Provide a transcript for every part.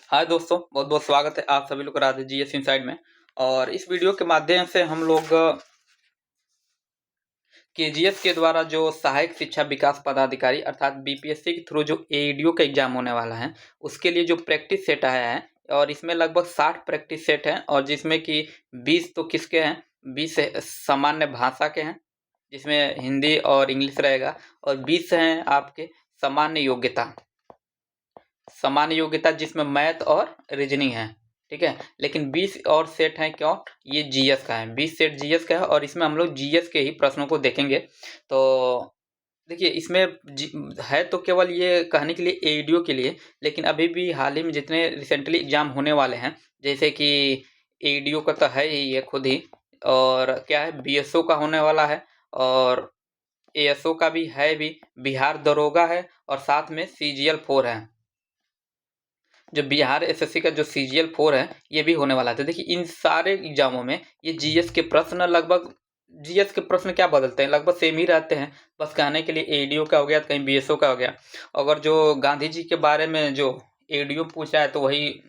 हाय दोस्तों, बहुत बहुत स्वागत है आप सभी लोग का राधे जीएस इनसाइड में। और इस वीडियो के माध्यम से हम लोग केजीएस के द्वारा जो सहायक शिक्षा विकास पदाधिकारी अर्थात बीपीएससी के थ्रू जो एईडीओ का एग्जाम होने वाला है उसके लिए जो प्रैक्टिस सेट आया है। और इसमें लगभग 60 प्रैक्टिस सेट हैं और जिसमें कि 20 तो किसके हैं, 20 सामान्य भाषा के हैं जिसमें हिंदी और इंग्लिश रहेगा, और 20 हैं आपके सामान्य योग्यता जिसमें मैथ और रीजनिंग है। ठीक है, लेकिन 20 और सेट हैं, क्यों? ये जीएस का है, 20 सेट जीएस का है और इसमें हम लोग जीएस के ही प्रश्नों को देखेंगे। तो देखिए इसमें है तो केवल ये कहने के लिए एईडीओ के लिए, लेकिन अभी भी हाल ही में जितने रिसेंटली एग्जाम होने वाले हैं, जैसे कि एईडीओ का तो है ही ये खुद ही, और क्या है बीएसओ का होने वाला है, और एएसओ का भी है, भी बिहार दरोगा है, और साथ में सीजीएल 4 है। जो बिहार एसएससी का जो सीजीएल 4 है ये भी होने वाला था। देखिए इन सारे एग्जामों में ये जीएस के प्रश्न क्या बदलते हैं, लगभग सेम ही रहते हैं। बस कहने के लिए एडीओ का हो गया तो कहीं बीएसओ का हो गया। अगर जो गांधी जी के बारे में जो एडीओ पूछा है तो वही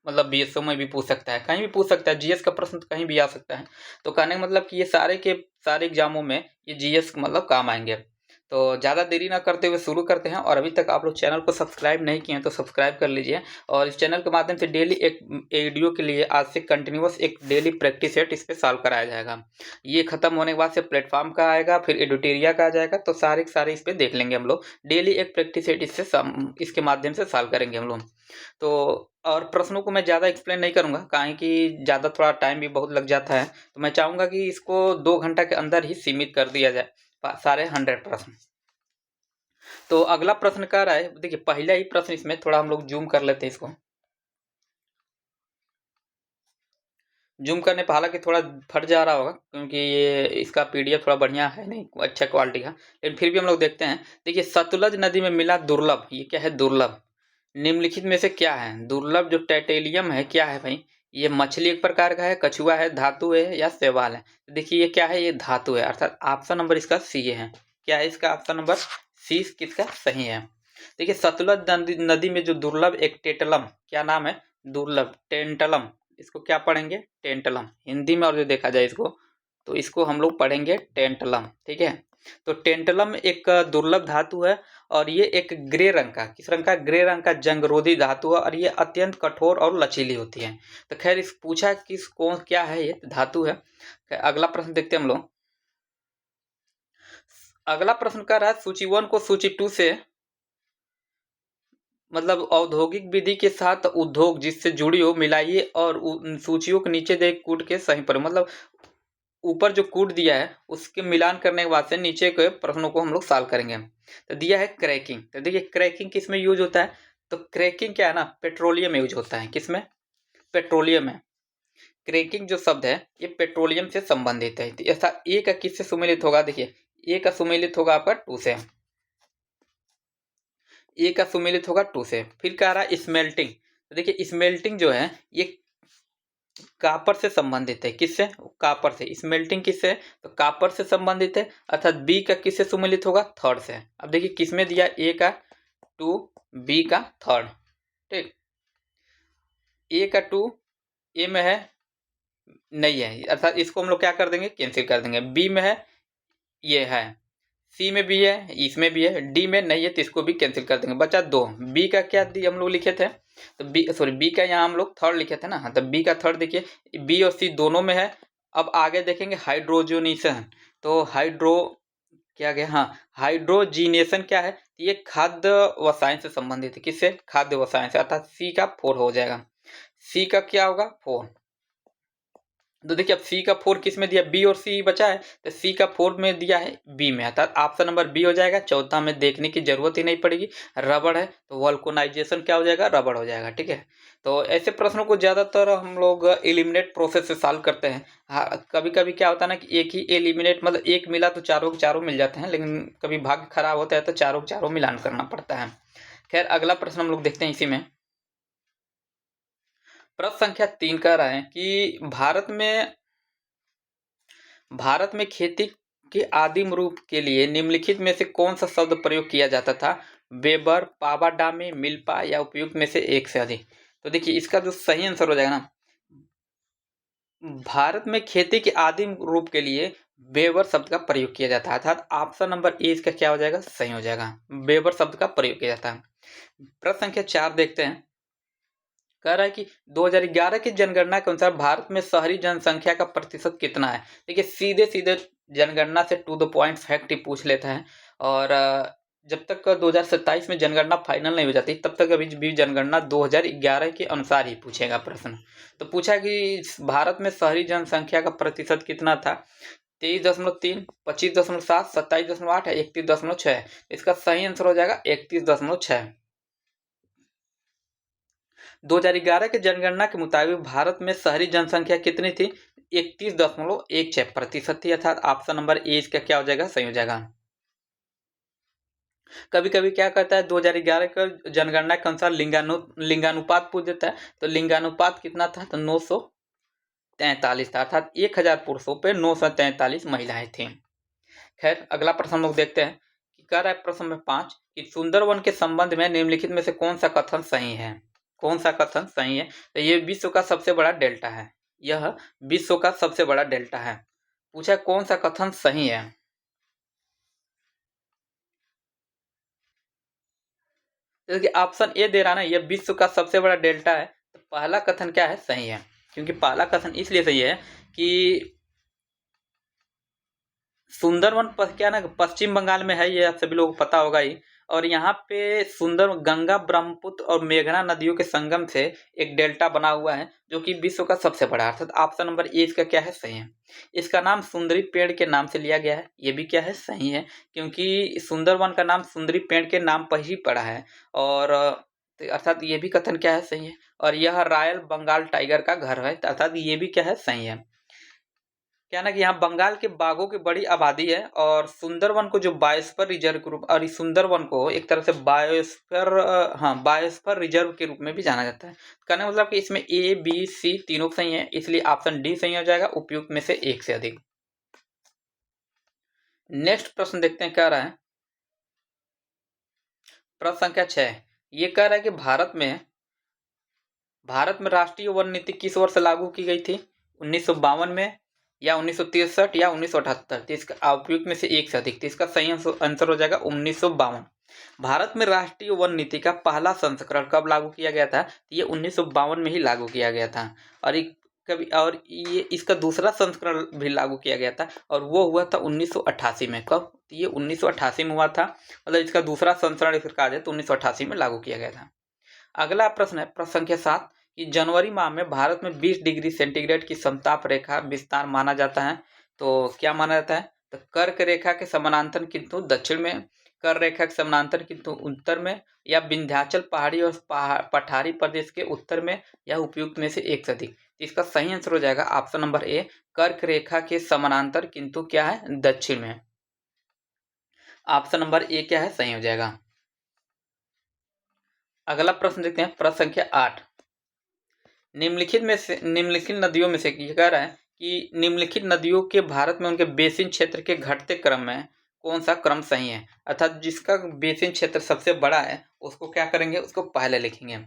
मतलब बीएसओ में भी पूछ सकता है, कहीं भी पूछ सकता है। जीएस का प्रश्न तो कहीं भी आ सकता है। तो कहने का मतलब कि ये सारे के सारे एग्जामों में ये जीएस मतलब काम आएंगे। तो ज़्यादा देरी ना करते हुए शुरू करते हैं। और अभी तक आप लोग चैनल को सब्सक्राइब नहीं किए हैं तो सब्सक्राइब कर लीजिए। और इस चैनल के माध्यम से डेली एक वीडियो के लिए आज से कंटिन्यूअस एक डेली प्रैक्टिस सेट इस पे सॉल्व कराया जाएगा। ये खत्म होने के बाद से प्लेटफॉर्म का आएगा, फिर एडिटोरिया का आ जाएगा, तो सारे के सारे इस पे देख लेंगे हम लोग। डेली एक प्रैक्टिस सेट इसके माध्यम से सॉल्व करेंगे हम लोग। तो और प्रश्नों को मैं ज़्यादा एक्सप्लेन नहीं करूँगा, काहे कि ज़्यादा थोड़ा टाइम भी बहुत लग जाता है। तो मैं चाहूँगा कि इसको 2 घंटा के अंदर ही सीमित कर दिया जाए, सारे 100 प्रश्न। तो अगला प्रश्न कह रहा है, देखिए पहला ही प्रश्न, इसमें थोड़ा हम लोग जूम कर लेते हैं इसको। जूम करने पर हालांकि थोड़ा फट जा रहा होगा क्योंकि ये इसका पीडीएफ थोड़ा बढ़िया है नहीं, अच्छा क्वालिटी का, लेकिन फिर भी हम लोग देखते हैं। देखिए सतलज नदी में मिला दुर्लभ, ये क्या है? दुर्लभ। निम्नलिखित में से क्या है दुर्लभ? जो टाइटेनियम है क्या है भाई? ये मछली एक प्रकार का है, कछुआ है, धातु है या शैवाल है? तो देखिए ये क्या है? ये धातु है, अर्थात ऑप्शन नंबर इसका सी है। क्या है इसका ऑप्शन नंबर सी किसका सही है? देखिए सतलज नदी में जो दुर्लभ एक टेंटलम, क्या नाम है? दुर्लभ टेंटलम। इसको क्या पढ़ेंगे? टेंटलम हिंदी में। और जो देखा जाए इसको तो इसको हम लोग पढ़ेंगे टेंटलम। ठीक है, तो टेंटलम एक दुर्लभ धातु है और ये एक ग्रे रंग का, किस रंग का? ग्रे रंग का जंगरोधी धातु है और ये अत्यंत कठोर और लचीली होती है। तो खैर इस पूछा किस कौन क्या है, ये धातु है। अगला प्रश्न देखते हैं हम लोग। अगला प्रश्न कर रहा है सूची 1 को सूची 2 से मतलब औद्योगिक विधि के साथ उद्योग जिससे जुड़ी हो मिलाइए और उन सूचियों के नीचे दे कूट के सही पर, मतलब ऊपर जो कूट दिया है उसके मिलान करने के बाद से नीचे के प्रश्नों को हम लोग सॉल्व करेंगे। तो दिया है क्रैकिंग, तो देखिए क्रैकिंग किस में यूज होता है? तो क्रैकिंग क्या है ना, पेट्रोलियम में यूज होता है। किसमें? पेट्रोलियम में। क्रैकिंग जो शब्द है ये पेट्रोलियम से संबंधित है। तो ऐसा ए का किससे सुमेलित होगा? देखिए ए का सुमेलित होगा आपका 2 से, ए का सुमेलित होगा 2 से। फिर कह रहा है स्मेल्टिंग, तो देखिए स्मेल्टिंग जो है ये कापर से संबंधित है। किससे? कापर से। स्मेल्टिंग किससे? तो कापर से संबंधित है, अर्थात बी का किससे सुमेलित होगा? थर्ड से। अब देखिए किसमें दिया? ए का 2, बी का थर्ड। ठीक, ए का 2 ए में है नहीं है, अर्थात इसको हम लोग क्या कर देंगे? कैंसिल कर देंगे। बी में है, ये है, सी में भी है, इसमें भी है, डी में नहीं है तो इसको भी कैंसिल कर देंगे। बचा 2। बी का क्या हम लोग लिखे थे? तो बी सॉरी बी का यहाँ हम लोग थर्ड लिखे थे ना। हाँ, तो बी का थर्ड देखिए बी और सी दोनों में है। अब आगे देखेंगे हाइड्रोजनेशन, तो हाइड्रो क्या गया? हाँ, हाइड्रोजीनेशन क्या है? ये खाद्य रसायन से संबंधित है। किससे? खाद्य रसायन से, अर्थात सी का 4 हो जाएगा। सी का क्या होगा? 4। तो देखिए अब सी का 4 किस में दिया? बी और सी बचा है, तो सी का 4 में दिया है बी में, अर्थात ऑप्शन नंबर बी हो जाएगा। चौथा में देखने की जरूरत ही नहीं पड़ेगी, रबड़ है तो वल्कोनाइजेशन क्या हो जाएगा? रबड़ हो जाएगा। ठीक है, तो ऐसे प्रश्नों को ज्यादातर हम लोग एलिमिनेट प्रोसेस से सॉल्व करते हैं। हाँ, कभी कभी क्या होता है ना कि एक ही एलिमिनेट मतलब एक मिला तो चारों के चारों मिल जाते हैं, लेकिन कभी भाग्य खराब होता है तो चारों के चारों मिलान करना पड़ता है। खैर अगला प्रश्न हम लोग देखते हैं इसी में। प्रश्न संख्या 3 कह रहा है कि भारत में खेती के आदिम रूप के लिए निम्नलिखित में से कौन सा शब्द प्रयोग किया जाता था? वेबर, पावाडामी, मिल्पा या उपयुक्त में से एक से अधिक? तो देखिए इसका जो सही आंसर हो जाएगा ना, भारत में खेती के आदिम रूप के लिए बेवर शब्द का प्रयोग किया जाता है, अर्थात ऑप्शन नंबर ए इसका क्या हो जाएगा, सही हो जाएगा। बेवर शब्द का प्रयोग किया जाता है। प्रश्न संख्या 4 देखते हैं। कह रहा है कि 2011 की जनगणना के अनुसार भारत में शहरी जनसंख्या का प्रतिशत कितना है। देखिए सीधे सीधे जनगणना से टू द पॉइंट फैक्ट ही पूछ लेता है, और जब तक 2027 में जनगणना फाइनल नहीं हो जाती तब तक अभी भी जनगणना 2011 के अनुसार ही पूछेगा प्रश्न। तो पूछा कि भारत में शहरी जनसंख्या का प्रतिशत कितना था, 23.3, 25.7, 27.8 या 31.6। इसका सही आंसर हो जाएगा 31.6। 2011 की जनगणना के मुताबिक भारत में शहरी जनसंख्या कितनी थी, 31.16% थी, अर्थात ऑप्शन नंबर ए इसका क्या हो जाएगा, सही हो जाएगा। कभी कभी क्या कहता है 2011 का जनगणना के अनुसार लिंगानुपात पूछ देता है, तो लिंगानुपात कितना था, तो 943 था, अर्थात 1000 पुरुषों पे 943 महिलाएं थी। खैर अगला प्रश्न हम लोग देखते हैं कि कह रहा है प्रश्न नंबर 5 कि सुंदरवन के संबंध में निम्नलिखित में से कौन सा कथन सही है, कौन सा कथन सही है। तो ये विश्व का सबसे बड़ा डेल्टा है, यह विश्व का सबसे बड़ा डेल्टा है। पूछा कौन सा कथन सही है। जैसे कि ऑप्शन ए दे रहा ना, यह विश्व का सबसे बड़ा डेल्टा है, तो पहला कथन क्या है, सही है। क्योंकि पहला कथन इसलिए सही है कि सुंदरवन क्या ना पश्चिम बंगाल में है, ये आप सभी लोगों को पता होगा ही। और यहाँ पे सुंदर गंगा, ब्रह्मपुत्र और मेघना नदियों के संगम से एक डेल्टा बना हुआ है जो कि विश्व का सबसे बड़ा है, अर्थात ऑप्शन नंबर ए इसका क्या है, सही है। इसका नाम सुंदरी पेड़ के नाम से लिया गया है, ये भी क्या है, सही है, क्योंकि सुंदरवन का नाम सुंदरी पेड़ के नाम पर ही पड़ा है। और अर्थात ये भी कथन क्या है, सही है। और यह रॉयल बंगाल टाइगर का घर है, अर्थात ये भी क्या है, सही है। क्या ना कि यहाँ बंगाल के बाघों की बड़ी आबादी है, और सुंदरवन को जो बायोस्फीयर रिजर्व के रूप, और इस सुंदरवन को एक तरह से बायोस्फीयर रिजर्व के रूप में भी जाना जाता है। कहने का मतलब कि इसमें ए बी सी तीनों सही है, इसलिए ऑप्शन डी सही हो जाएगा, उपयुक्त में से एक से अधिक। नेक्स्ट प्रश्न देखते हैं, क्या रहा है प्रश्न संख्या 6। ये कह रहा है कि भारत में राष्ट्रीय वन नीति किस वर्ष लागू की गई थी, 1952 में या 1963 या 1978। तो इसका उपयुक्त में से एक से अधिक, तो इसका सही आंसर हो जाएगा 1952। भारत में राष्ट्रीय वन नीति का पहला संस्करण कब लागू किया गया था, तो ये 1952 में ही लागू किया गया था। और ये इसका दूसरा संस्करण भी लागू किया गया था, और वो हुआ था 1988 में। कब, तो ये 1988 में हुआ था, मतलब इसका दूसरा संस्करण अगर कहा जाए तो 1988 में लागू किया गया था। अगला प्रश्न है प्रश्न संख्या 7 कि जनवरी माह में भारत में 20 डिग्री सेंटीग्रेड की समताप रेखा विस्तार माना जाता है, तो क्या माना जाता है, तो कर्क रेखा के समानांतर किंतु दक्षिण में, कर रेखा के समानांतर किंतु उत्तर में, या विंध्याचल पहाड़ी और पठारी प्रदेश के उत्तर में, या उपयुक्त में से एक से अधिक। तो इसका सही आंसर हो जाएगा ऑप्शन नंबर ए, कर्क रेखा के समानांतर किंतु क्या है, दक्षिण में। ऑप्शन नंबर ए क्या है, सही हो जाएगा। अगला प्रश्न देखते हैं प्रश्न संख्या 8। निम्नलिखित नदियों में से ये कह रहा है कि निम्नलिखित नदियों के भारत में उनके बेसिन क्षेत्र के घटते क्रम में कौन सा क्रम सही है, अर्थात जिसका बेसिन क्षेत्र सबसे बड़ा है उसको क्या करेंगे, उसको पहले लिखेंगे।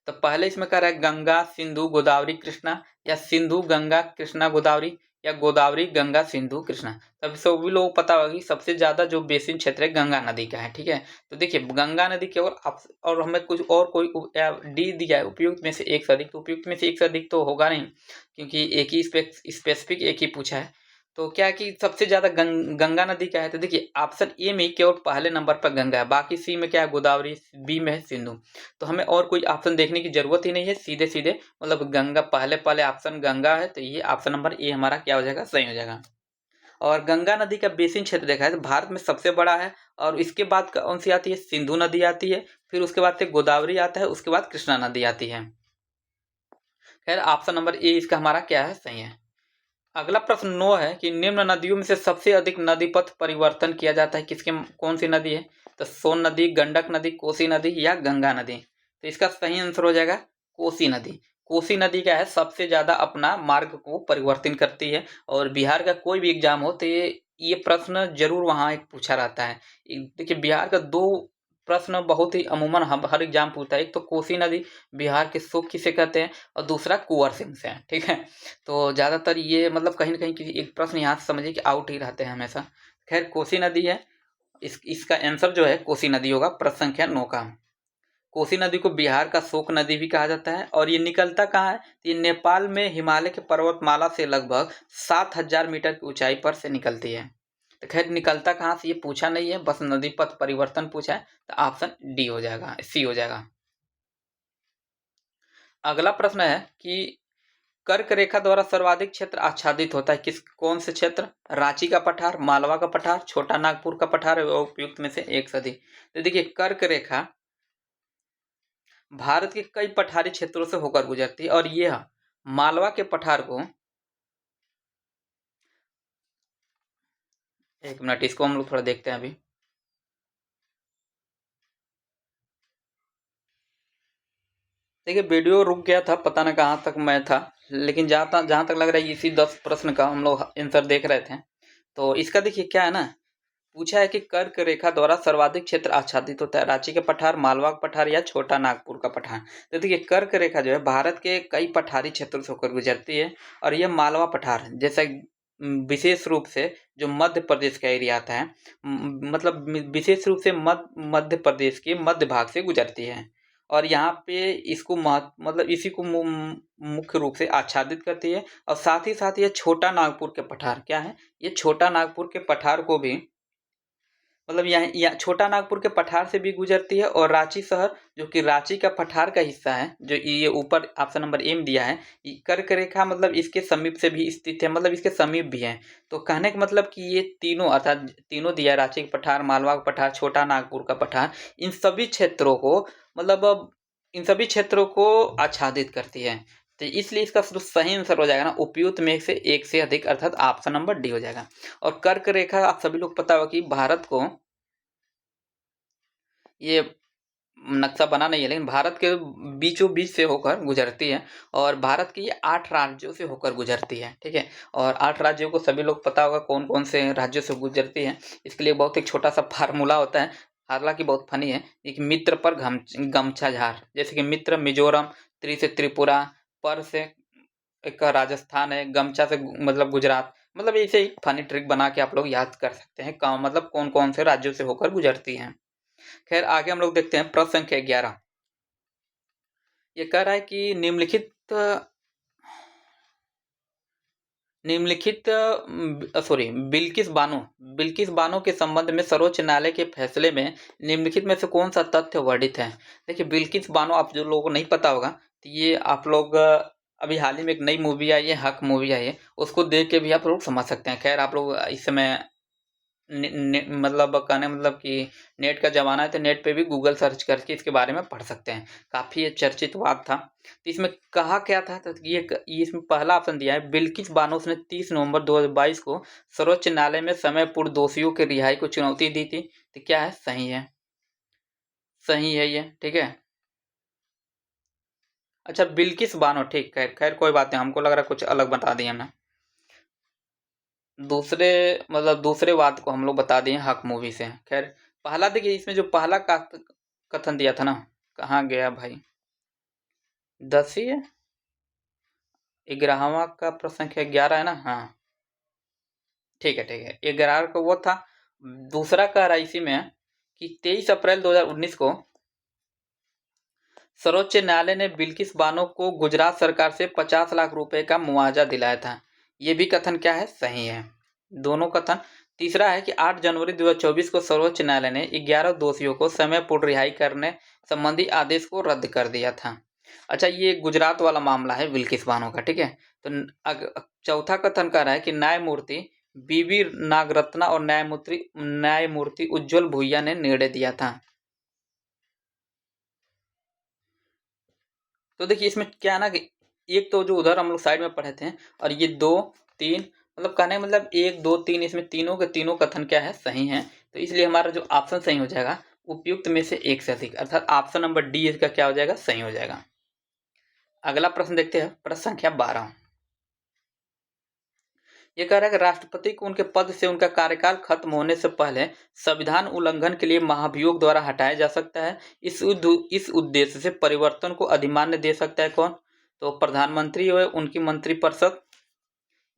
तो पहले इसमें कह रहा है गंगा सिंधु गोदावरी कृष्णा, या सिंधु गंगा कृष्णा गोदावरी, या गोदावरी गंगा सिंधु कृष्णा। तब सभी लोगों को पता होगा कि सबसे ज्यादा जो बेसिन क्षेत्र है गंगा नदी का है, ठीक है। तो देखिए गंगा नदी के और हमें कुछ और कोई डी दिया है, उपयुक्त में से एक से अधिक। तो उपयुक्त में से एक से अधिक तो होगा नहीं, क्योंकि एक ही स्पेसिफिक एक ही पूछा है। तो क्या है कि सबसे ज्यादा गंगा नदी का है, तो देखिए ऑप्शन ए में केवल पहले नंबर पर गंगा है, बाकी सी में क्या है, गोदावरी, बी में है सिंधु। तो हमें और कोई ऑप्शन देखने की जरूरत ही नहीं है, सीधे सीधे मतलब गंगा पहले ऑप्शन गंगा है, तो ये ऑप्शन नंबर ए हमारा क्या हो जाएगा, सही हो जाएगा। और गंगा नदी का बेसिन क्षेत्र देखा है तो भारत में सबसे बड़ा है, और इसके बाद कौन सी आती है, सिंधु नदी आती है, फिर उसके बाद से गोदावरी आता है, उसके बाद कृष्णा नदी आती है। खैर ऑप्शन नंबर ए इसका हमारा क्या है, सही है। अगला प्रश्न 9 है कि निम्न नदियों में से सबसे अधिक नदी पथ परिवर्तन किया जाता है किसके, कौन सी नदी है, तो सोन नदी, गंडक नदी, कोसी नदी, या गंगा नदी। तो इसका सही आंसर हो जाएगा कोसी नदी। कोसी नदी क्या है, सबसे ज्यादा अपना मार्ग को परिवर्तन करती है, और बिहार का कोई भी एग्जाम हो तो ये प्रश्न जरूर वहाँ एक पूछा रहता है। देखिए बिहार का दो प्रश्न बहुत ही अमूमन हम हर एग्जाम पूछता है। एक तो कोसी नदी बिहार के शोक किसे कहते हैं और दूसरा कुंवर सिंह से है, ठीक है। तो ज़्यादातर ये मतलब कहीं ना कहीं किसी एक प्रश्न यहाँ से समझिए कि आउट ही रहते हैं हमेशा। खैर कोसी नदी है, इसका आंसर जो है कोसी नदी होगा, प्रश्न संख्या 9 का। कोसी नदी को बिहार का शोक नदी भी कहा जाता है और ये निकलता कहाँ है? ये नेपाल में हिमालय के पर्वतमाला से लगभग 7000 मीटर की ऊंचाई पर से निकलती है। तो खैर निकलता कहाँ से ये पूछा नहीं है, बस नदी पथ परिवर्तन पूछा है, तो ऑप्शन डी हो जाएगा, सी हो जाएगा। अगला प्रश्न है कि कर्क रेखा द्वारा सर्वाधिक क्षेत्र आच्छादित होता है कौन से क्षेत्र? रांची का पठार, मालवा का पठार, छोटा नागपुर का पठार, उपयुक्त में से एक से अधिक। तो देखिए कर्क रेखा भारत के कई पठारी क्षेत्रों से होकर गुजरती है और यह मालवा के पठार को, एक मिनट इसको हम लोग थोड़ा देखते हैं अभी। देखिए वीडियो रुक गया था, पता ना कहाँ तक मैं था, लेकिन जहाँ तक लग रहा है इसी 10 प्रश्न का हम लोग आंसर देख रहे थे। तो इसका देखिए क्या है ना, पूछा है कि कर्क रेखा द्वारा सर्वाधिक क्षेत्र आच्छादित होता है रांची के पठार, मालवा का पठार या छोटा नागपुर का पठार। तो देखिए कर्क रेखा जो है भारत के कई पठारी क्षेत्रों से होकर गुजरती है और यह मालवा पठार जैसा विशेष रूप से जो मध्य प्रदेश का एरिया आता है, मतलब विशेष रूप से मध्य प्रदेश के मध्य भाग से गुजरती है और यहाँ पे इसको मतलब इसी को मुख्य रूप से आच्छादित करती है। और साथ ही साथ ये छोटा नागपुर के पठार क्या है, ये छोटा नागपुर के पठार को भी मतलब यहाँ छोटा नागपुर के पठार से भी गुजरती है और रांची शहर जो कि रांची का पठार का हिस्सा है, जो ये ऊपर ऑप्शन नंबर ए में दिया है, कर्क रेखा मतलब इसके समीप से भी स्थित है, मतलब इसके समीप भी है। तो कहने का मतलब कि ये तीनों अर्थात तीनों दिया, रांची का पठार, मालवा का पठार, छोटा नागपुर का पठार, इन सभी क्षेत्रों को मतलब इन सभी क्षेत्रों को आच्छादित करती है। तो इसलिए इसका सही आंसर हो जाएगा ना उपयुक्त में से एक से अधिक, अर्थात ऑप्शन नंबर डी हो जाएगा। और कर्क रेखा आप सभी लोग पता होगा कि भारत को, ये नक्शा बना नहीं है लेकिन भारत के बीचों बीच से होकर गुजरती है और भारत के ये 8 राज्यों से होकर गुजरती है, ठीक है। और 8 राज्यों को सभी लोग पता होगा कौन कौन से राज्यों से गुजरती है। इसके लिए बहुत एक छोटा सा फार्मूला होता है, हालांकि बहुत फनी है। एक मित्र पर गमछा झार, जैसे कि मित्र मिजोरम, त्रि से त्रिपुरा, पर से एक राजस्थान है, गमछा से मतलब गुजरात, मतलब ऐसे ही फनी ट्रिक बना के आप लोग याद कर सकते हैं मतलब कौन कौन से राज्यों से होकर गुजरती हैं। खैर आगे हम लोग देखते हैं प्रश्न संख्या 11। ये कह रहा है कि निम्नलिखित बिल्किस बानो के संबंध में सर्वोच्च न्यायालय के फैसले में निम्नलिखित में से कौन सा तथ्य वर्णित है? देखिए बिल्किस बानो, आप जो लोगों को नहीं पता होगा तो ये आप लोग अभी हाल ही में एक नई मूवी आई है, हक मूवी आई है, उसको देख के भी आप लोग समझ सकते हैं। खैर आप लोग इस समय मतलब कहने मतलब कि नेट का ज़माना है तो नेट पे भी गूगल सर्च करके इसके बारे में पढ़ सकते हैं। काफ़ी ये चर्चित वाद था। तो इसमें कहा क्या था, तो ये इसमें पहला ऑप्शन दिया है, बिल्किस बानो ने 30 नवंबर 2022 को सर्वोच्च न्यायालय में समय पूर्व दोषियों की रिहाई को चुनौती दी थी। तो क्या है, सही है, सही है ये, ठीक है। अच्छा बिल्किस बानो, ठीक है, खैर कोई बात नहीं, हमको लग रहा है कुछ अलग बता दिया हमने। दूसरे मतलब दूसरे वाद को हम लोग बता दिए हक मूवी से। खैर पहला देखिए, इसमें जो पहला कथन दिया था ना, कहाँ गया भाई, 10 ही है, 11वां का प्रश्न संख्या 11 है ना, हाँ ठीक है ठीक है, 11 का वो था। दूसरा कह रहा है इसी में कि 23 अप्रैल 2019 को सर्वोच्च न्यायालय ने बिल्किस बानो को गुजरात सरकार से 50 लाख रुपए का मुआवजा दिलाया था। ये भी कथन क्या है, सही है, दोनों कथन। तीसरा है कि 8 जनवरी 2024 को सर्वोच्च न्यायालय ने 11 दोषियों को समय पूर्व रिहाई करने संबंधी आदेश को रद्द कर दिया था। अच्छा ये गुजरात वाला मामला है बिल्किस बानो का, ठीक है। तो चौथा कथन कह रहा है कि न्यायमूर्ति बीबी नागरत्ना और न्यायमूर्ति उज्ज्वल भुइया ने निर्णय दिया था। तो देखिए इसमें क्या है ना कि एक तो जो उधर हम लोग साइड में पढ़े थे और ये 2 3 मतलब कहने मतलब 1 2 3, इसमें तीनों के तीनों कथन क्या है, सही है। तो इसलिए हमारा जो ऑप्शन सही हो जाएगा उपयुक्त में से एक से अधिक, अर्थात ऑप्शन नंबर डी इसका क्या हो जाएगा, सही हो जाएगा। अगला प्रश्न देखते हैं, प्रश्न संख्या 12। ये कह रहा है कि राष्ट्रपति को उनके पद से उनका कार्यकाल खत्म होने से पहले संविधान उल्लंघन के लिए महाभियोग द्वारा हटाया जा सकता है। इस उद्देश्य से परिवर्तन को अधिमान्य दे सकता है कौन? तो प्रधानमंत्री और उनकी मंत्रिपरिषद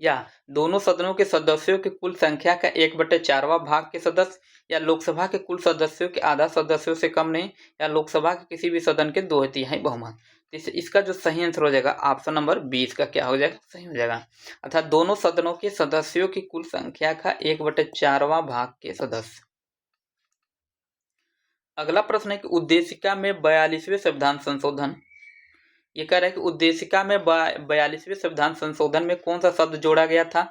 या दोनों सदनों के सदस्यों की कुल संख्या का 1/4वां भाग के सदस्य, या लोकसभा के कुल सदस्यों के आधा सदस्यों से कम नहीं, या लोकसभा के किसी भी सदन के 2/3 बहुमत। इसका जो सही आंसर हो जाएगा ऑप्शन नंबर 20 का क्या हो जाएगा? सही हो जाएगा। अर्थात दोनों सदनों के सदस्यों की कुल संख्या का 1/4वां भाग के सदस्य। अगला प्रश्न है कि उद्देशिका में 42वें संविधान संशोधन, ये कह रहा है कि उद्देशिका में 42वें संविधान संशोधन में कौन सा शब्द जोड़ा गया था?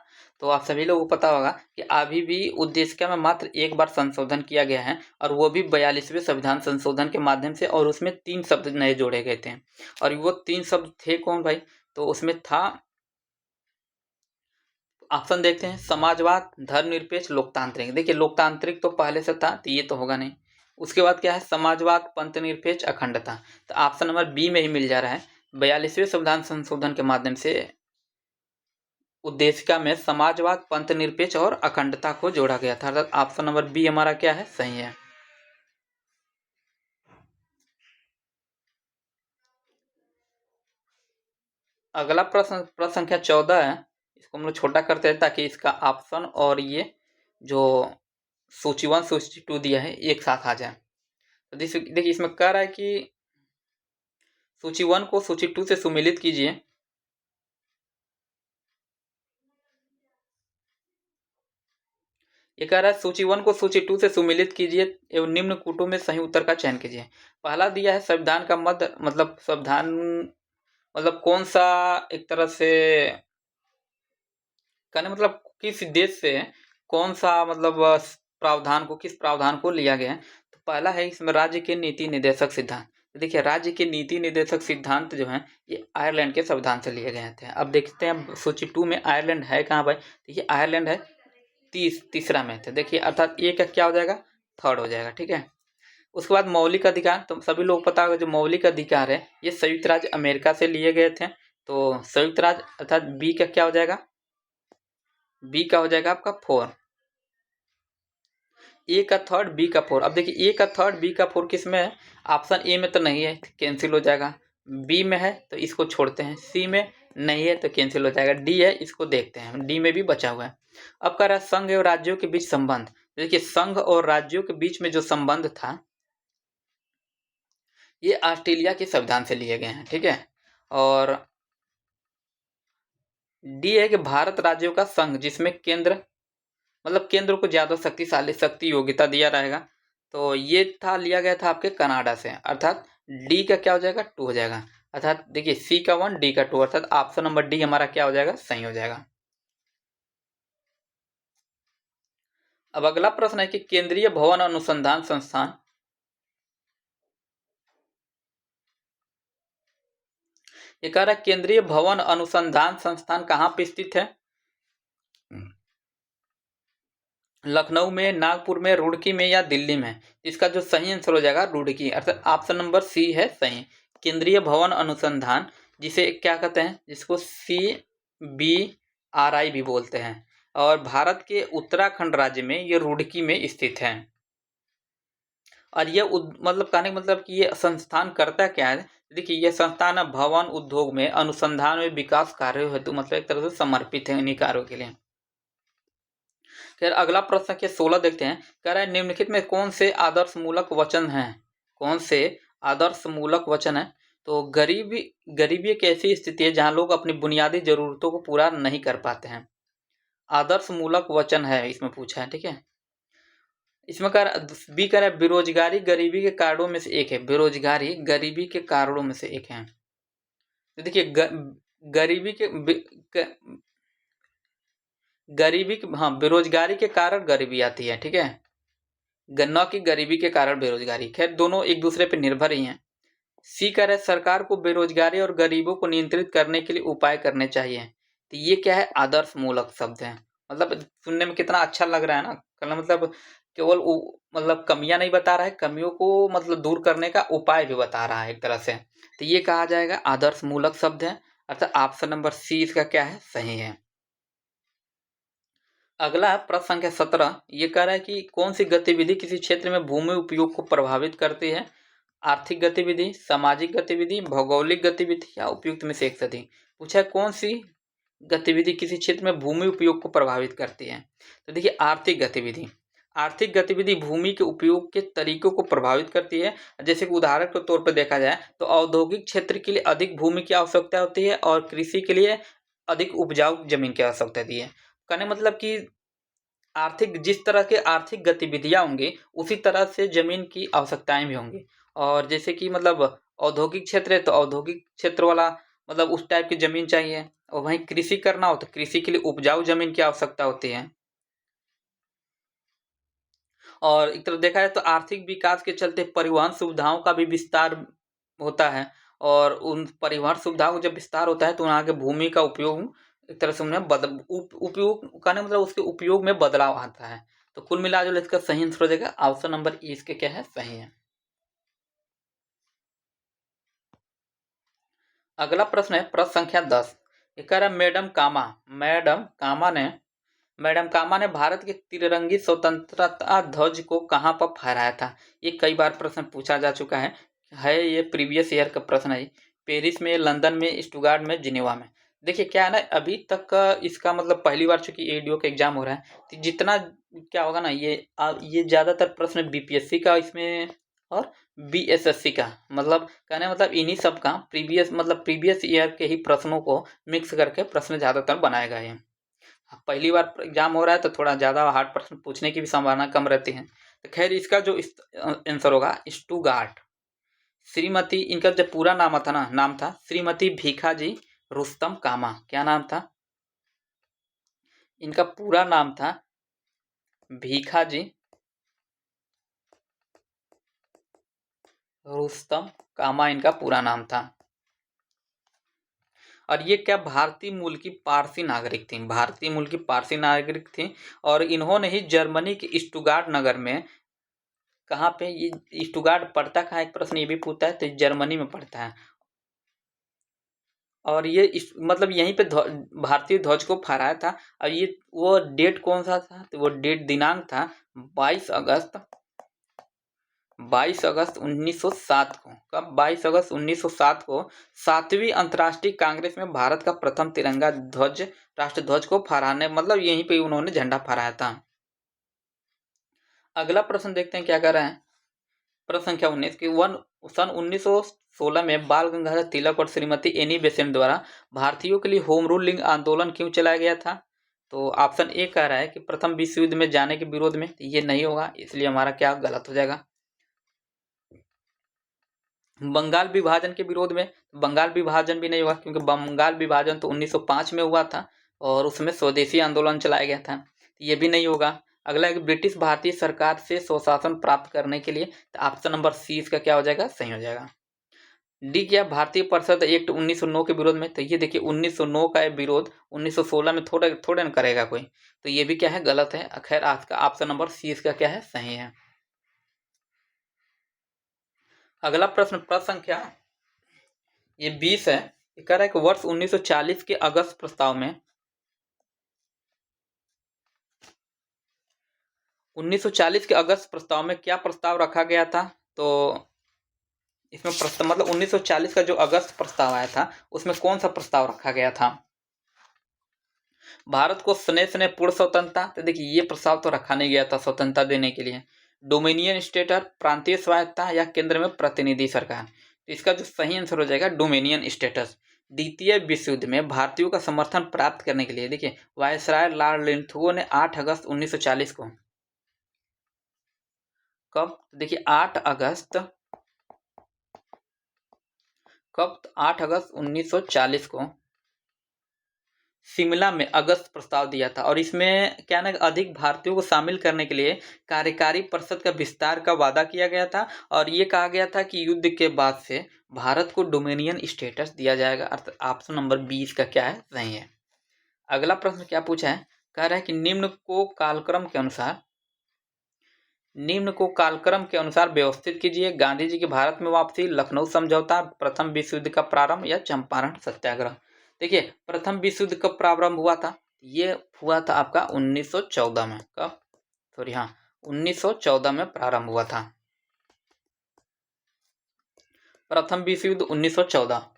तो आप सभी लोगों को पता होगा कि अभी भी उद्देशिका में मात्र एक बार संशोधन किया गया है, और वो भी 42वें संविधान संशोधन के माध्यम से, और उसमें 3 शब्द नए जोड़े गए थे। और वो 3 शब्द थे कौन भाई? तो उसमें था, ऑप्शन देखते हैं, समाजवाद, धर्मनिरपेक्ष, लोकतांत्रिक। देखिए लोकतांत्रिक तो पहले से था, तो ये तो होगा नहीं। उसके बाद क्या है? समाजवाद, पंथनिरपेक्ष, अखंडता। तो ऑप्शन नंबर बी में ही मिल जा रहा है। 42वें संविधान संशोधन के माध्यम से उद्देशिका में समाजवाद, पंथनिरपेक्ष और अखंडता को जोड़ा गया था। अर्थात ऑप्शन नंबर बी हमारा क्या है? सही है। अगला प्रश्न संख्या 14 है। इसको हम लोग छोटा करते हैं ताकि इसका ऑप्शन और ये जो सूची 1 सूची 2 दिया है एक साथ आ जाए। तो देखिए इसमें कह रहा है कि सूची 1 को सूची 2 से सुमेलित कीजिए। ये कह रहा है सूची 1 को सूची 2 से सुमेलित कीजिए एवं निम्न कूटों में सही उत्तर का चयन कीजिए। पहला दिया है संविधान का मद, मतलब संविधान मतलब कौन सा, एक तरह से कहने मतलब किस देश से कौन सा मतलब प्रावधान को, किस प्रावधान को लिया गया है? तो पहला है इसमें राज्य के नीति निर्देशक सिद्धांत। तो देखिए राज्य के नीति निर्देशक सिद्धांत जो है ये आयरलैंड के संविधान से लिए गए थे। अब देखते हैं सूची 2 में आयरलैंड है कहाँ भाई? देखिए आयरलैंड है तीसरा में थे। देखिए अर्थात ए का क्या हो जाएगा? थर्ड हो जाएगा। ठीक है। उसके बाद मौलिक अधिकार, तो सभी लोग पता होगा जो मौलिक अधिकार है ये संयुक्त राज्य अमेरिका से लिए गए थे। तो संयुक्त राज्य अर्थात बी का क्या हो जाएगा? बी का हो जाएगा आपका 4। ए का थर्ड, बी का 4। अब देखिए ए का थर्ड, बी का 4 किस में है? ऑप्शन ए में तो नहीं है, कैंसिल हो जाएगा। बी में है तो इसको छोड़ते हैं, सी में नहीं है तो कैंसिल हो जाएगा, डी है इसको देखते हैं, डी में भी बचा हुआ है। अब कह रहा है संघ एवं राज्यों के बीच संबंध। देखिए संघ और राज्यों के बीच में जो संबंध था ये ऑस्ट्रेलिया के संविधान से लिए गए हैं। ठीक है। और डी है कि भारत राज्यों का संघ जिसमें केंद्र मतलब केंद्र को ज्यादा शक्तिशाली शक्ति योग्यता दिया रहेगा। तो ये था लिया गया था आपके कनाडा से। अर्थात डी का क्या हो जाएगा? 2 हो जाएगा। अर्थात देखिए सी का 1, डी का 2, अर्थात ऑप्शन नंबर डी हमारा क्या हो जाएगा? सही हो जाएगा। अब अगला प्रश्न है कि केंद्रीय भवन अनुसंधान संस्थान, ये कह रहा है केंद्रीय भवन अनुसंधान संस्थान कहाँ पे स्थित है? लखनऊ में, नागपुर में, रुड़की में या दिल्ली में? इसका जो सही आंसर हो जाएगा रुड़की, अर्थात ऑप्शन नंबर सी है सही। केंद्रीय भवन अनुसंधान जिसे क्या कहते हैं? जिसको CBRI भी बोलते हैं, और भारत के उत्तराखंड राज्य में ये रुड़की में स्थित है। और ये मतलब कहने का मतलब कि ये संस्थान करता क्या है? देखिए ये संस्थान भवन उद्योग में अनुसंधान में विकास कार्यों हेतु मतलब एक तरह से समर्पित है इन्हीं कार्यों के लिए। फिर अगला प्रश्न के 16 देखते हैं। कह रहा है निम्नलिखित में कौन से आदर्श मूलक वचन हैं? कौन से आदर्श मूलक वचन है? तो गरीबी एक ऐसी स्थिति है जहां लोग अपनी बुनियादी जरूरतों को पूरा नहीं कर पाते हैं। आदर्श मूलक वचन है इसमें पूछा है। ठीक है। इसमें बी कह रहा है बेरोजगारी गरीबी के कारणों में से एक है। बेरोजगारी गरीबी के कारणों में से एक है। तो देखिए हाँ बेरोजगारी के कारण गरीबी आती है। ठीक है। न कि गरीबी के कारण बेरोजगारी। खैर दोनों एक दूसरे पर निर्भर ही हैं। सी कह रहा है सरकार को बेरोजगारी और गरीबों को नियंत्रित करने के लिए उपाय करने चाहिए। तो ये क्या है? आदर्श मूलक शब्द है। मतलब सुनने में कितना अच्छा लग रहा है ना। कहना मतलब केवल मतलब कमियां नहीं बता रहा है, कमियों को मतलब दूर करने का उपाय भी बता रहा है एक तरह से। तो ये कहा जाएगा आदर्श मूलक शब्द है। अर्थात ऑप्शन नंबर सी इसका क्या है? सही है। अगला प्रश्न संख्या 17 ये कह रहा है कि कौन सी गतिविधि किसी क्षेत्र में भूमि उपयोग को प्रभावित करती है? आर्थिक गतिविधि, सामाजिक गतिविधि, भौगोलिक गतिविधि या उपयुक्त में से एक सदी। पूछा है कौन सी गतिविधि किसी क्षेत्र में भूमि उपयोग को प्रभावित करती है? तो देखिए आर्थिक गतिविधि। आर्थिक गतिविधि भूमि के उपयोग के तरीकों को प्रभावित करती है। जैसे कि उदाहरण के तौर पर देखा जाए तो औद्योगिक क्षेत्र के लिए अधिक भूमि की आवश्यकता होती है और कृषि के लिए अधिक उपजाऊ जमीन की आवश्यकता होती है। कहने मतलब कि आर्थिक जिस तरह के आर्थिक गतिविधियां होंगी उसी तरह से जमीन की आवश्यकताएं भी होंगी। और जैसे कि मतलब औद्योगिक क्षेत्र है तो औद्योगिक क्षेत्र वाला मतलब उस टाइप की जमीन चाहिए, और वहीं कृषि करना हो तो कृषि के लिए उपजाऊ जमीन की आवश्यकता होती है। और एक तरफ देखा जाए तो आर्थिक विकास के चलते परिवहन सुविधाओं का भी विस्तार होता है, और उन परिवहन सुविधाओं का जब विस्तार होता है तो वहाँ के भूमि का उपयोग एक तरह से उन्हें उपयोग करने मतलब उसके उपयोग में बदलाव आता है। तो कुल मिलाजुल इसका सही आंसर हो जाएगा ऑप्शन नंबर ई इसके क्या है सही है। अगला प्रश्न है प्रश्न संख्या 10। ये कह रहा है मैडम कामा ने भारत के तिरंगी स्वतंत्रता ध्वज को कहाँ पर फहराया था? ये कई बार प्रश्न पूछा जा चुका है ये प्रीवियस ईयर का प्रश्न है। पेरिस में, लंदन में, स्टुगार्ड में, जिनेवा में। देखिए क्या है ना, अभी तक का इसका मतलब पहली बार चूंकि एडीओ का एग्जाम हो रहा है तो जितना क्या होगा ना ये ज़्यादातर प्रश्न बीपीएससी का इसमें और बीएसएससी का मतलब कहने मतलब इन्हीं सब का प्रीवियस ईयर के ही प्रश्नों को मिक्स करके प्रश्न ज़्यादातर बनाया गया है। पहली बार एग्जाम हो रहा है तो थोड़ा ज़्यादा हार्ड प्रश्न पूछने की भी संभावना कम रहती है। तो खैर इसका जो आंसर होगा स्टुगार्ट। श्रीमती इनका जब पूरा नाम था श्रीमती भीखाजी रुस्तम कामा। क्या नाम था इनका? पूरा नाम था भीखाजी रुस्तम कामा, इनका पूरा नाम था। और ये क्या भारतीय मूल की पारसी नागरिक थी, भारतीय मूल की पारसी नागरिक थी। और इन्होंने ही जर्मनी के स्टुगार्ट नगर में, कहाँ पे ये स्टुगार्ट पड़ता कहाँ, एक प्रश्न ये भी पूछता है, तो जर्मनी में पड़ता है। और ये मतलब यहीं पे भारतीय ध्वज को फहराया था। और ये वो डेट कौन सा था? तो वो डेट दिनांक था 22 अगस्त 1907 को। कब? 22 अगस्त 1907 को 7वीं अंतर्राष्ट्रीय कांग्रेस में भारत का प्रथम तिरंगा ध्वज, राष्ट्र ध्वज को फहराने मतलब यहीं पे उन्होंने झंडा फहराया था। अगला प्रश्न देखते हैं क्या कर रहे हैं। प्रश्न संख्या 19 की सन 1916 में बाल गंगाधर तिलक और श्रीमती एनी बेसेंट द्वारा भारतीयों के लिए होम रूलिंग आंदोलन क्यों चलाया गया था? तो ऑप्शन ए कह रहा है कि प्रथम विश्व युद्ध में जाने के विरोध में। ये नहीं होगा, इसलिए हमारा क्या गलत हो जाएगा। बंगाल विभाजन के विरोध में, बंगाल विभाजन भी नहीं हुआ क्योंकि बंगाल विभाजन तो 1905 में हुआ था और उसमें स्वदेशी आंदोलन चलाया गया था। ये भी नहीं होगा। अगला है कि ब्रिटिश भारतीय सरकार से स्वशासन प्राप्त करने के लिए। तो ऑप्शन नंबर सी इसका क्या हो जाएगा सही हो जाएगा। डी क्या भारतीय परिषद एक्ट 1909 के विरोध में। तो ये देखिए 1909 का विरोध 1916 में थोड़े न करेगा कोई, तो ये भी क्या है गलत है। खैर आज का ऑप्शन नंबर सी इसका क्या है सही है। अगला प्रश्न संख्या ये 20 है। ये कह रहा है कि वर्ष 1940 के अगस्त प्रस्ताव में 1940 के अगस्त प्रस्ताव में क्या प्रस्ताव रखा गया था? तो इसमें प्रस्ताव मतलब 1940 का जो अगस्त प्रस्ताव आया था उसमें कौन सा प्रस्ताव रखा गया था? भारत को स्ने पूर्ण स्वतंत्रता। तो देखिए ये प्रस्ताव तो रखा नहीं गया था स्वतंत्रता देने के लिए। डोमिनियन स्टेटस, प्रांतीय स्वायत्ता या केंद्र में प्रतिनिधि सरकार। तो इसका जो सही आंसर हो जाएगा डोमिनियन स्टेटस। द्वितीय विश्व युद्ध में भारतीयों का समर्थन प्राप्त करने के लिए देखिए वायसराय लॉर्ड लिंथगो ने 8 अगस्त 1940 को, कब? देखिए 8 अगस्त 1940 को शिमला में अगस्त प्रस्ताव दिया था। और इसमें क्या ना अधिक भारतीयों को शामिल करने के लिए कार्यकारी परिषद का विस्तार का वादा किया गया था। और ये कहा गया था कि युद्ध के बाद से भारत को डोमिनियन स्टेटस दिया जाएगा। अर्थात ऑप्शन नंबर 20 का क्या है सही है। अगला प्रश्न क्या पूछा है, कह रहा है कि निम्न को कालक्रम के अनुसार व्यवस्थित कीजिए। गांधी जी की भारत में वापसी, लखनऊ समझौता, प्रथम विश्व युद्ध का प्रारंभ या चंपारण सत्याग्रह। देखिए प्रथम विश्व युद्ध कब प्रारंभ हुआ था? ये हुआ था आपका 1914 में। कब? सॉरी, हाँ, 1914 में प्रारंभ हुआ था प्रथम विश्व युद्ध, 1914।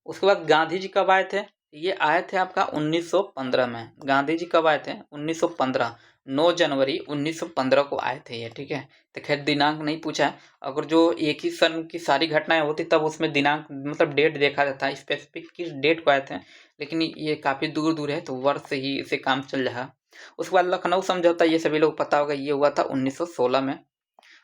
उसके बाद गांधी जी कब आए थे? ये आए थे आपका 1915 में। गांधी जी कब आए थे? 1915, 9 जनवरी 1915 को आए थे ये, ठीक है। तो खैर दिनांक नहीं पूछा है। अगर जो एक ही सन की सारी घटनाएं होती तब उसमें दिनांक मतलब डेट देखा जाता है, स्पेसिफिक किस डेट को आए थे, लेकिन ये काफ़ी दूर दूर है तो वर्ष से ही इसे काम चल रहा। उसके बाद लखनऊ समझौता, ये सभी लोग पता होगा, ये हुआ था 1916 में।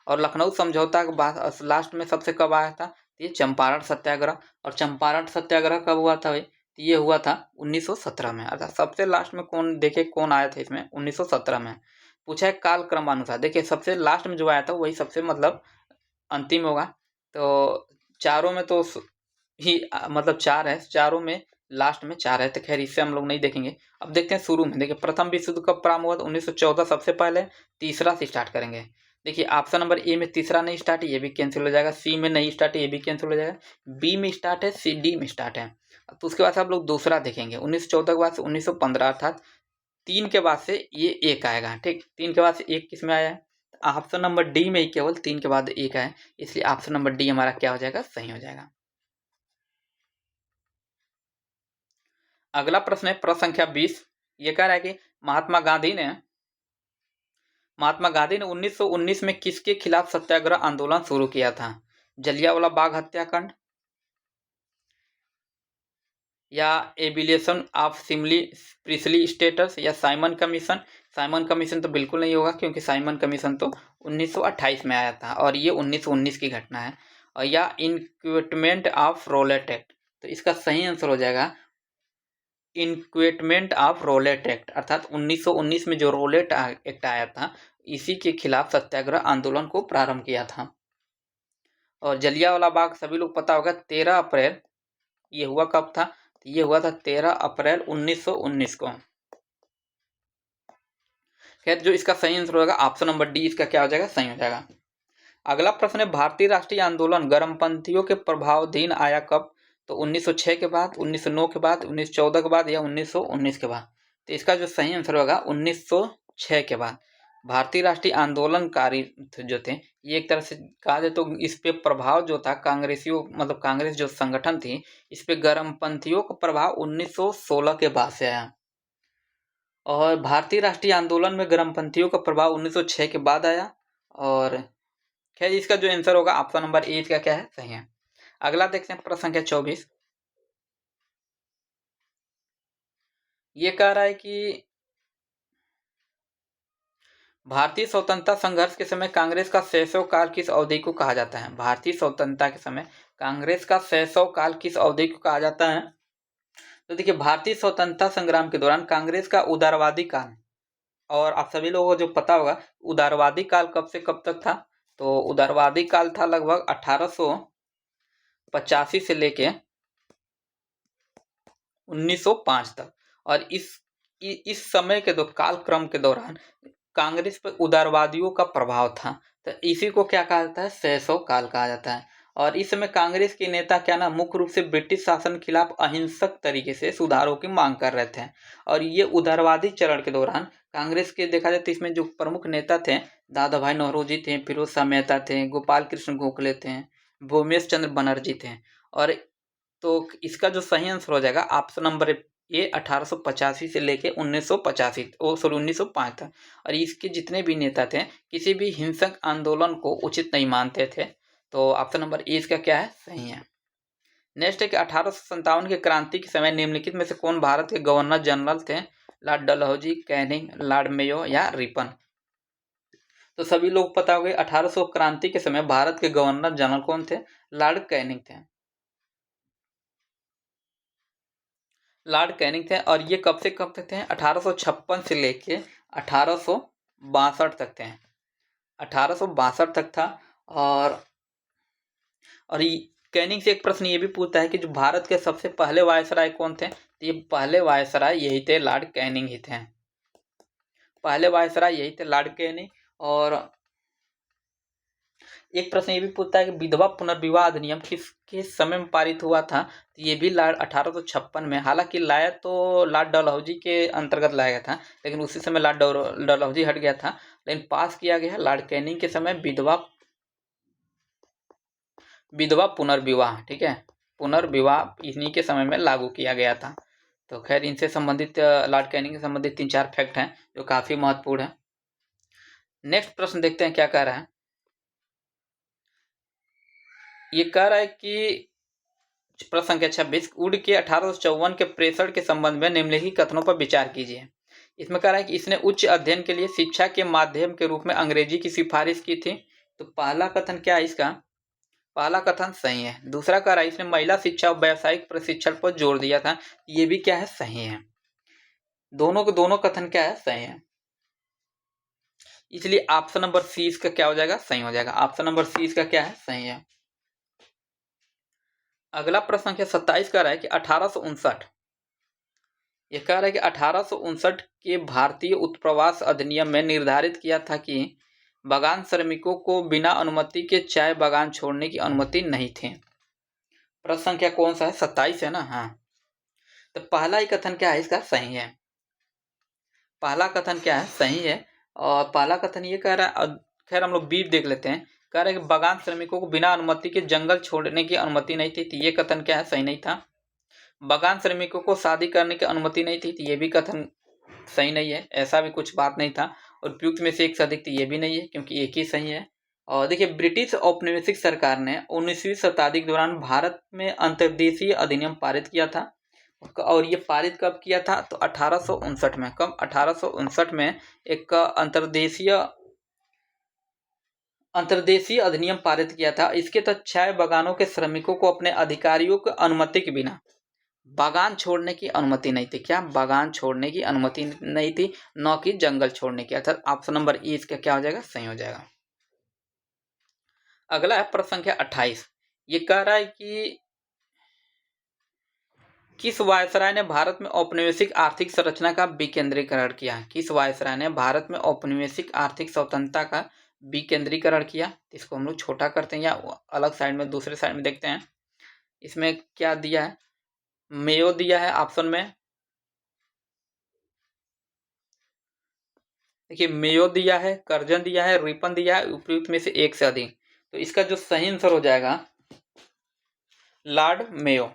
और लखनऊ समझौता के बाद लास्ट में सबसे कब आया था? ये चंपारण सत्याग्रह। और चंपारण सत्याग्रह कब हुआ था भाई? तो ये हुआ था 1917 में। अर्थात सबसे लास्ट में कौन, देखिए कौन आया था इसमें? 1917 में। पूछा है काल क्रमानुसार, देखिए सबसे लास्ट में जो आया था वही सबसे मतलब अंतिम होगा। तो चारों में तो ही मतलब चार है, चारों में लास्ट में चार है, तो खैर इससे हम लोग नहीं देखेंगे। अब देखते हैं शुरू में। देखिए प्रथम विश्व युद्ध कब प्रारंभ हुआ था? 1914 सबसे पहले। तीसरा से स्टार्ट करेंगे। देखिए ऑप्शन नंबर ए में तीसरा नहीं स्टार्ट है, ये भी कैंसिल हो जाएगा। सी में नहीं स्टार्ट है, ये भी कैंसिल हो जाएगा। बी में स्टार्ट है, सी डी में स्टार्ट है। तो उसके बाद से आप लोग दूसरा देखेंगे। 1914 के बाद से 1915, अर्थात 3 के बाद से ये एक आएगा, ठीक। 3 के बाद से एक किस में आया है? ऑप्शन नंबर डी में ही केवल 3 के बाद एक आया, इसलिए ऑप्शन नंबर डी हमारा क्या हो जाएगा? सही हो जाएगा। अगला प्रश्न है प्रश्न संख्या 20। ये कह रहा है कि महात्मा गांधी ने 1919 में किसके खिलाफ सत्याग्रह आंदोलन शुरू किया था? जलियांवाला बाग हत्याकांड, या एबिलिएशन ऑफ सिमली प्रिसली स्टेटस, या साइमन कमीशन। साइमन कमीशन तो बिल्कुल नहीं होगा, क्योंकि साइमन कमीशन तो 1928 में आया था और ये 1919 की घटना है। और या इनक्विटमेंट ऑफ रोलेट एक्ट। तो इसका सही आंसर हो जाएगा इनक्विटमेंट ऑफ रोलेट एक्ट, अर्थात 1919 में जो रोलेट एक्ट आया था, इसी के खिलाफ सत्याग्रह आंदोलन को प्रारंभ किया था। और जलियांवाला बाग सभी लोग पता होगा 13 अप्रैल, ये हुआ कब था? ये हुआ था 13 अप्रैल 1919 को। खैर जो इसका सही आंसर होगा ऑप्शन नंबर डी, इसका क्या हो जाएगा? सही हो जाएगा। अगला प्रश्न है भारतीय राष्ट्रीय आंदोलन गर्मपंथियों के प्रभावाधीन आया कब? तो 1906 के बाद, 1909 के बाद, 1914 के बाद, या 1919 के बाद। तो इसका जो सही आंसर होगा 1906 के बाद। भारतीय राष्ट्रीय आंदोलनकारी जो थे, ये एक तरह से कहा जाए तो इस पे प्रभाव जो था कांग्रेसियों, मतलब कांग्रेस जो संगठन थी, इस पे गर्मपंथियों का प्रभाव 1916 के बाद से आया। और भारतीय राष्ट्रीय आंदोलन में गर्मपंथियों का प्रभाव 1906 के बाद आया। और खैर इसका जो आंसर होगा ऑप्शन नंबर ए का क्या है? सही है। अगला देखते हैं प्रश्न संख्या 24। ये कह रहा है कि भारतीय स्वतंत्रता संघर्ष के समय कांग्रेस का शैशव काल किस अवधि को कहा जाता है? भारतीय स्वतंत्रता के समय कांग्रेस का शैशव काल किस अवधि को कहा जाता है? तो देखिए भारतीय स्वतंत्रता संग्राम के दौरान कांग्रेस का उदारवादी काल, और आप सभी लोगों को जो पता होगा उदारवादी काल कब से कब तक था? तो उदारवादी काल था लगभग 1885 से लेके 1905 तक। और इस समय के कालक्रम के दौरान कांग्रेस पर उदारवादियों का प्रभाव था, तो इसी को क्या कहा जाता है? शैशव काल कहा जाता है। और इस समय कांग्रेस के नेता क्या ना, मुख्य रूप से ब्रिटिश शासन के खिलाफ अहिंसक तरीके से सुधारों की मांग कर रहे थे। और ये उदारवादी चरण के दौरान कांग्रेस के देखा जाए तो इसमें जो प्रमुख नेता थे, दादा भाई नौरोजी थे, फिरोज शाह मेहता थे, गोपाल कृष्ण गोखले थे, भूमेश चंद्र बनर्जी थे। और तो इसका जो सही आंसर हो जाएगा ऑप्शन नंबर ए 1885 से लेके 1985 सॉरी 1905 तक। और इसके जितने भी नेता थे किसी भी हिंसक आंदोलन को उचित नहीं मानते थे। तो ऑप्शन नंबर ए इसका क्या है? सही है। नेक्स्ट है कि 1857 की क्रांति के समय निम्नलिखित में से कौन भारत के गवर्नर जनरल थे? Lord Dalhousie, Canning, Lord Mayo, या रिपन। तो सभी लोग पता हो गए 1800 क्रांति के समय भारत के गवर्नर जनरल कौन थे? लॉर्ड कैनिंग थे। लॉर्ड कैनिंग थे। और ये कब से कब तक थे? 1856 से लेके 1862 तक थे। 1862 तक था। और कैनिंग से एक प्रश्न ये भी पूछता है कि जो भारत के सबसे पहले वायसराय कौन थे? तो ये पहले वायसराय यही थे, लॉर्ड कैनिंग ही थे। पहले वायसराय यही थे, लॉर्ड कैनिंग। और एक प्रश्न ये भी पूछता है कि विधवा पुनर्विवाह अधिनियम किसके समय में पारित हुआ था। तो ये भी 1856 में, हालांकि लाया तो लॉर्ड डलहौजी के अंतर्गत लाया गया था, लेकिन उसी समय लॉर्ड डलहौजी हट गया था, लेकिन पास किया गया लॉर्ड कैनिंग के समय विधवा पुनर्विवाह। ठीक है, पुनर्विवाह इन्हीं के समय में लागू किया गया था। तो खैर इनसे संबंधित लॉर्ड कैनिंग से संबंधित 3-4 फैक्ट हैं जो काफी महत्वपूर्ण है। नेक्स्ट प्रश्न देखते हैं क्या कह रहा है। ये कह रहा है कि प्रश्न संख्या 26, वुड के 1854 के प्रेषण के संबंध में निम्नलिखित कथनों पर विचार कीजिए। इसमें कह रहा है कि इसने उच्च अध्ययन के लिए शिक्षा के माध्यम के रूप में अंग्रेजी की सिफारिश की थी। तो पहला कथन क्या है इसका, पहला कथन सही है। दूसरा कह रहा है इसने महिला शिक्षा और व्यावसायिक प्रशिक्षण पर जोर दिया था, ये भी क्या है, सही है। दोनों कथन क्या है, सही है। इसलिए ऑप्शन नंबर सी इसका क्या हो जाएगा, सही हो जाएगा। ऑप्शन नंबर सी इसका क्या है, सही है। अगला प्रश्न संख्या 27 कह रहा है कि 1859, यह कह रहा है कि 1859 के भारतीय उत्प्रवास अधिनियम में निर्धारित किया था कि बागान श्रमिकों को बिना अनुमति के चाय बागान छोड़ने की अनुमति नहीं थी। प्रश्न संख्या कौन सा है, 27 है ना। हाँ, तो पहला ही कथन क्या है इसका, सही है। पहला कथन क्या है, सही है। और पहला कथन ये कह रहा है, खैर हम लोग बी देख लेते हैं। कह रहे हैं कि बागान श्रमिकों को बिना अनुमति के जंगल छोड़ने की अनुमति नहीं थी, तो ये कथन क्या है, सही नहीं था। बागान श्रमिकों को शादी करने की अनुमति नहीं थी, तो ये भी कथन सही नहीं है, ऐसा भी कुछ बात नहीं था। और उपयुक्त में से एक से अधिक, तो ये भी नहीं है, क्योंकि एक ही सही है। और देखिए, ब्रिटिश औपनिवेशिक सरकार ने 19वीं शताब्दी के दौरान भारत में अंतर्देशीय अधिनियम पारित किया था। और ये पारित कब किया था, तो 1859 में। कब, 1859 में एक अंतर्देशीय अधिनियम पारित किया था। इसके तहत चाय बागानों के श्रमिकों को अपने अधिकारियों की अनुमति के बिना बागान छोड़ने की अनुमति नहीं थी। क्या, बागान छोड़ने की अनुमति नहीं थी, न कि जंगल छोड़ने की। अर्थात ऑप्शन नंबर ई इसका क्या हो जाएगा, सही हो जाएगा। अगला है प्रश्न संख्या 28। ये कह रहा है कि किस वायसराय ने भारत में औपनिवेशिक आर्थिक संरचना का विकेंद्रीकरण किया। किस वायसराय ने भारत में औपनिवेशिक आर्थिक स्वतंत्रता का विकेंद्रीकरण किया। इसको हम लोग छोटा करते हैं या अलग साइड में, दूसरे साइड में देखते हैं। इसमें क्या दिया है, मेयो दिया है ऑप्शन में। देखिए, मेयो दिया है, कर्जन दिया है, रिपन दिया है, उपयुक्त में से एक से अधिक। तो इसका जो सही आंसर हो जाएगा लॉर्ड मेयो।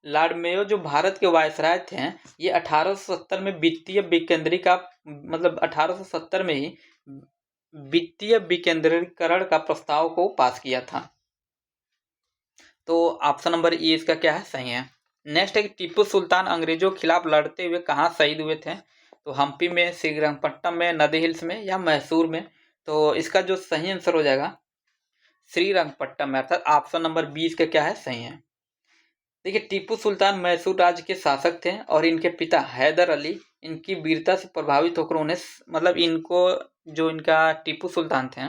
लॉर्ड मेयो जो भारत के वायसराय थे, ये 1870 में वित्तीय विकेंद्रीकरण का, मतलब 1870 में ही वित्तीय विकेंद्रीकरण का प्रस्ताव को पास किया था। तो ऑप्शन नंबर ई इसका क्या है, सही है। नेक्स्ट है कि टीपू सुल्तान अंग्रेजों के खिलाफ लड़ते हुए कहाँ शहीद हुए थे। तो हम्पी में, श्रीरंगपट्टनम में, नदी हिल्स में, या मैसूर में। तो इसका जो सही आंसर हो जाएगा श्रीरंगपट्टनम में। अर्थात ऑप्शन नंबर 20 का क्या है, सही है। देखिए, टीपू सुल्तान मैसूर राज्य के शासक थे और इनके पिता हैदर अली इनकी वीरता से प्रभावित होकर उन्हें, मतलब इनको, जो इनका टीपू सुल्तान थे,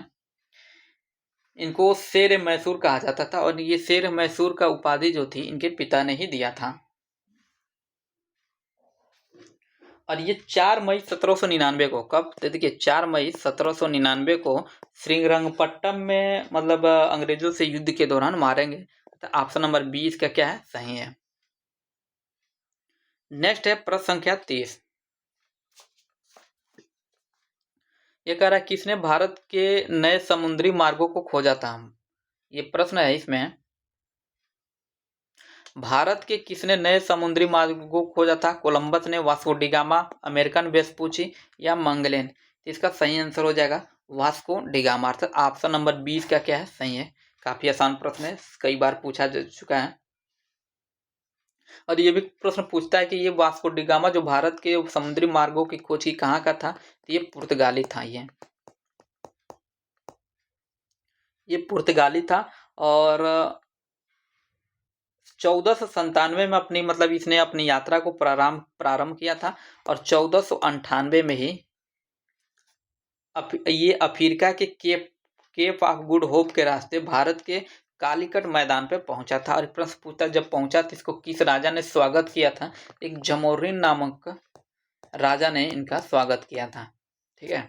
इनको शेर मैसूर कहा जाता था। और ये शेर मैसूर का उपाधि जो थी इनके पिता ने ही दिया था। और ये 4 मई 1799 को, कब, तो देखिए 4 मई 1799 को श्रीरंगपट्टनम में, मतलब अंग्रेजों से युद्ध के दौरान मारेंगे। तो ऑप्शन नंबर 20 का क्या है, सही है। नेक्स्ट है प्रश्न संख्या 30। ये कह रहा है किसने भारत के नए समुद्री मार्गों को खोजा था। ये प्रश्न है इसमें, भारत के किसने नए समुद्री मार्गों को खोजा था। कोलंबस ने, वास्को डिगामा, अमेरिकन वेस्पुची, या मंगलेन। इसका सही आंसर हो जाएगा वास्को डिगामा। अर्थात ऑप्शन नंबर 20 का क्या है, सही है। काफी आसान प्रश्न है, कई बार पूछा जा चुका है। और ये भी प्रश्न पूछता है कि ये वास्को डिगामा जो भारत के समुद्री मार्गों की खोज की कहाँ का था। तो ये पुर्तगाली था। ये पुर्तगाली था। और 1497 में अपनी, मतलब इसने अपनी यात्रा को प्रारंभ किया था। और 1498 में ही ये अफ्रीका के केप ऑफ गुड होप के रास्ते भारत के कालीकट मैदान पे पहुंचा था। और प्रश्न पूछता, जब पहुंचा तो इसको किस राजा ने स्वागत किया था। एक जमोरिन नामक राजा ने इनका स्वागत किया था। ठीक है,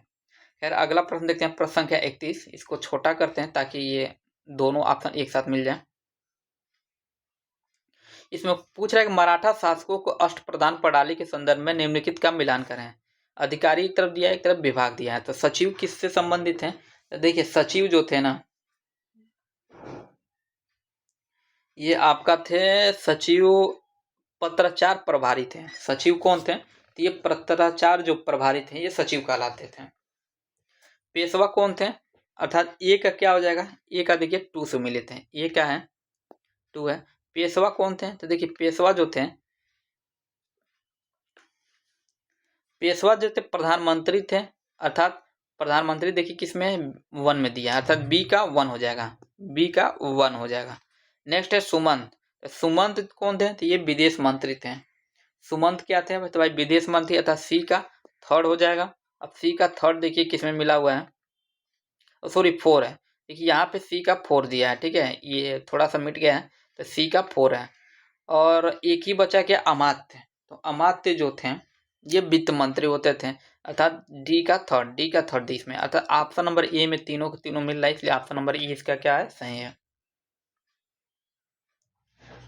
खैर अगला प्रश्न देखते हैं, प्रश्न संख्या 31। इसको छोटा करते हैं ताकि ये दोनों ऑप्शन एक साथ मिल जाए। इसमें पूछ रहा है कि मराठा शासकों को अष्टप्रधान प्रणाली के संदर्भ में निम्नलिखित का मिलान करें। अधिकारी एक तरफ दिया है, एक तरफ विभाग दिया है। तो सचिव किससे संबंधित है? तो देखिए सचिव जो थे ना, ये आपका थे सचिव पत्राचार प्रभारी थे। सचिव कौन थे? तो ये पत्राचार जो प्रभारी थे ये सचिव कहलाते थे। पेशवा कौन थे? अर्थात ए का क्या हो जाएगा? ए का देखिए 2 से मिलित हैं। ए क्या है? 2 है। पेशवा कौन थे? तो देखिए पेशवा जो थे, पेशवा जो थे प्रधानमंत्री थे। अर्थात प्रधानमंत्री देखिए किसमें 1 में दिया है, अर्थात बी का 1 हो जाएगा। बी का 1 हो जाएगा। नेक्स्ट है सुमंत। सुमंत कौन थे? तो ये विदेश मंत्री थे। सुमंत क्या थे? तो भाई विदेश मंत्री, अर्थात सी का 3rd हो जाएगा। अब सी का 3rd देखिए किसमें मिला हुआ है, सॉरी 4 है। देखिए यहाँ पे सी का 4 दिया है, ठीक है, ये थोड़ा सा मिट गया है, तो सी का 4 है। और एक ही बचा क्या? अमात्य। तो अमात्य जो थे ये वित्त मंत्री होते थे, अर्थात डी का 3rd इसमें, अर्थात ऑप्शन नंबर ए में तीनों के तीनों मिल रहा है, इसलिए ऑप्शन नंबर ए इसका क्या है? सही है।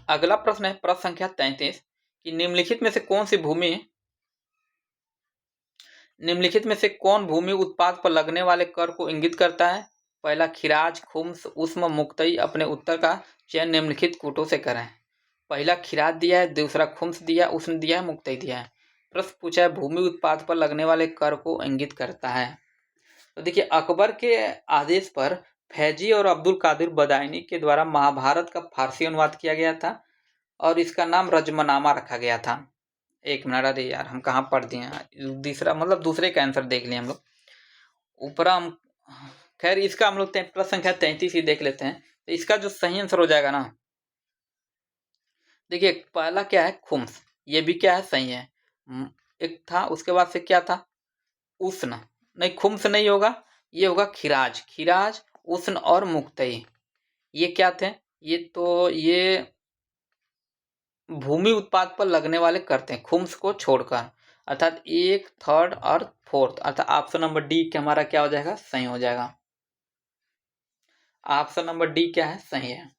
अगला प्रश्न है प्रश्न संख्या 33 कि निम्नलिखित में से कौन भूमि उत्पाद पर लगने वाले कर को इंगित करता है? पहला खिराज, खुम्स, उष्म, मुक्तई। अपने उत्तर का चयन निम्नलिखित कूटों से करें। पहला खिराज दिया है, दूसरा खुम्स दिया, उष्ण दिया है, मुक्तई दिया है। प्रश्न पूछा है भूमि उत्पाद पर लगने वाले कर को इंगित करता है। तो देखिए अकबर के आदेश पर फैजी और अब्दुल कादिर बदायनी के द्वारा महाभारत का फारसी अनुवाद किया गया था और इसका नाम रजमनामा रखा गया था। एक मिनट, अरे यार हम कहाँ पढ़ दिए हैं, दूसरा मतलब दूसरे का आंसर देख लिए हम लोग ऊपर हम। खैर इसका हम लोग प्रश्न संख्या 33 ही देख लेते हैं। तो इसका जो सही आंसर हो जाएगा ना, देखिए पहला क्या है? खुम्स। ये भी क्या है? सही है। एक था, उसके बाद से क्या था? उष्ण। नहीं, खुम्स नहीं होगा, ये होगा खिराज। खिराज, उष्ण और मुक्तई ये क्या थे? ये भूमि उत्पाद पर लगने वाले करते हैं खुम्स को छोड़कर, अर्थात 1, 3rd और 4th, अर्थात ऑप्शन नंबर डी के हमारा क्या हो जाएगा? सही हो जाएगा। ऑप्शन नंबर डी क्या है? सही है।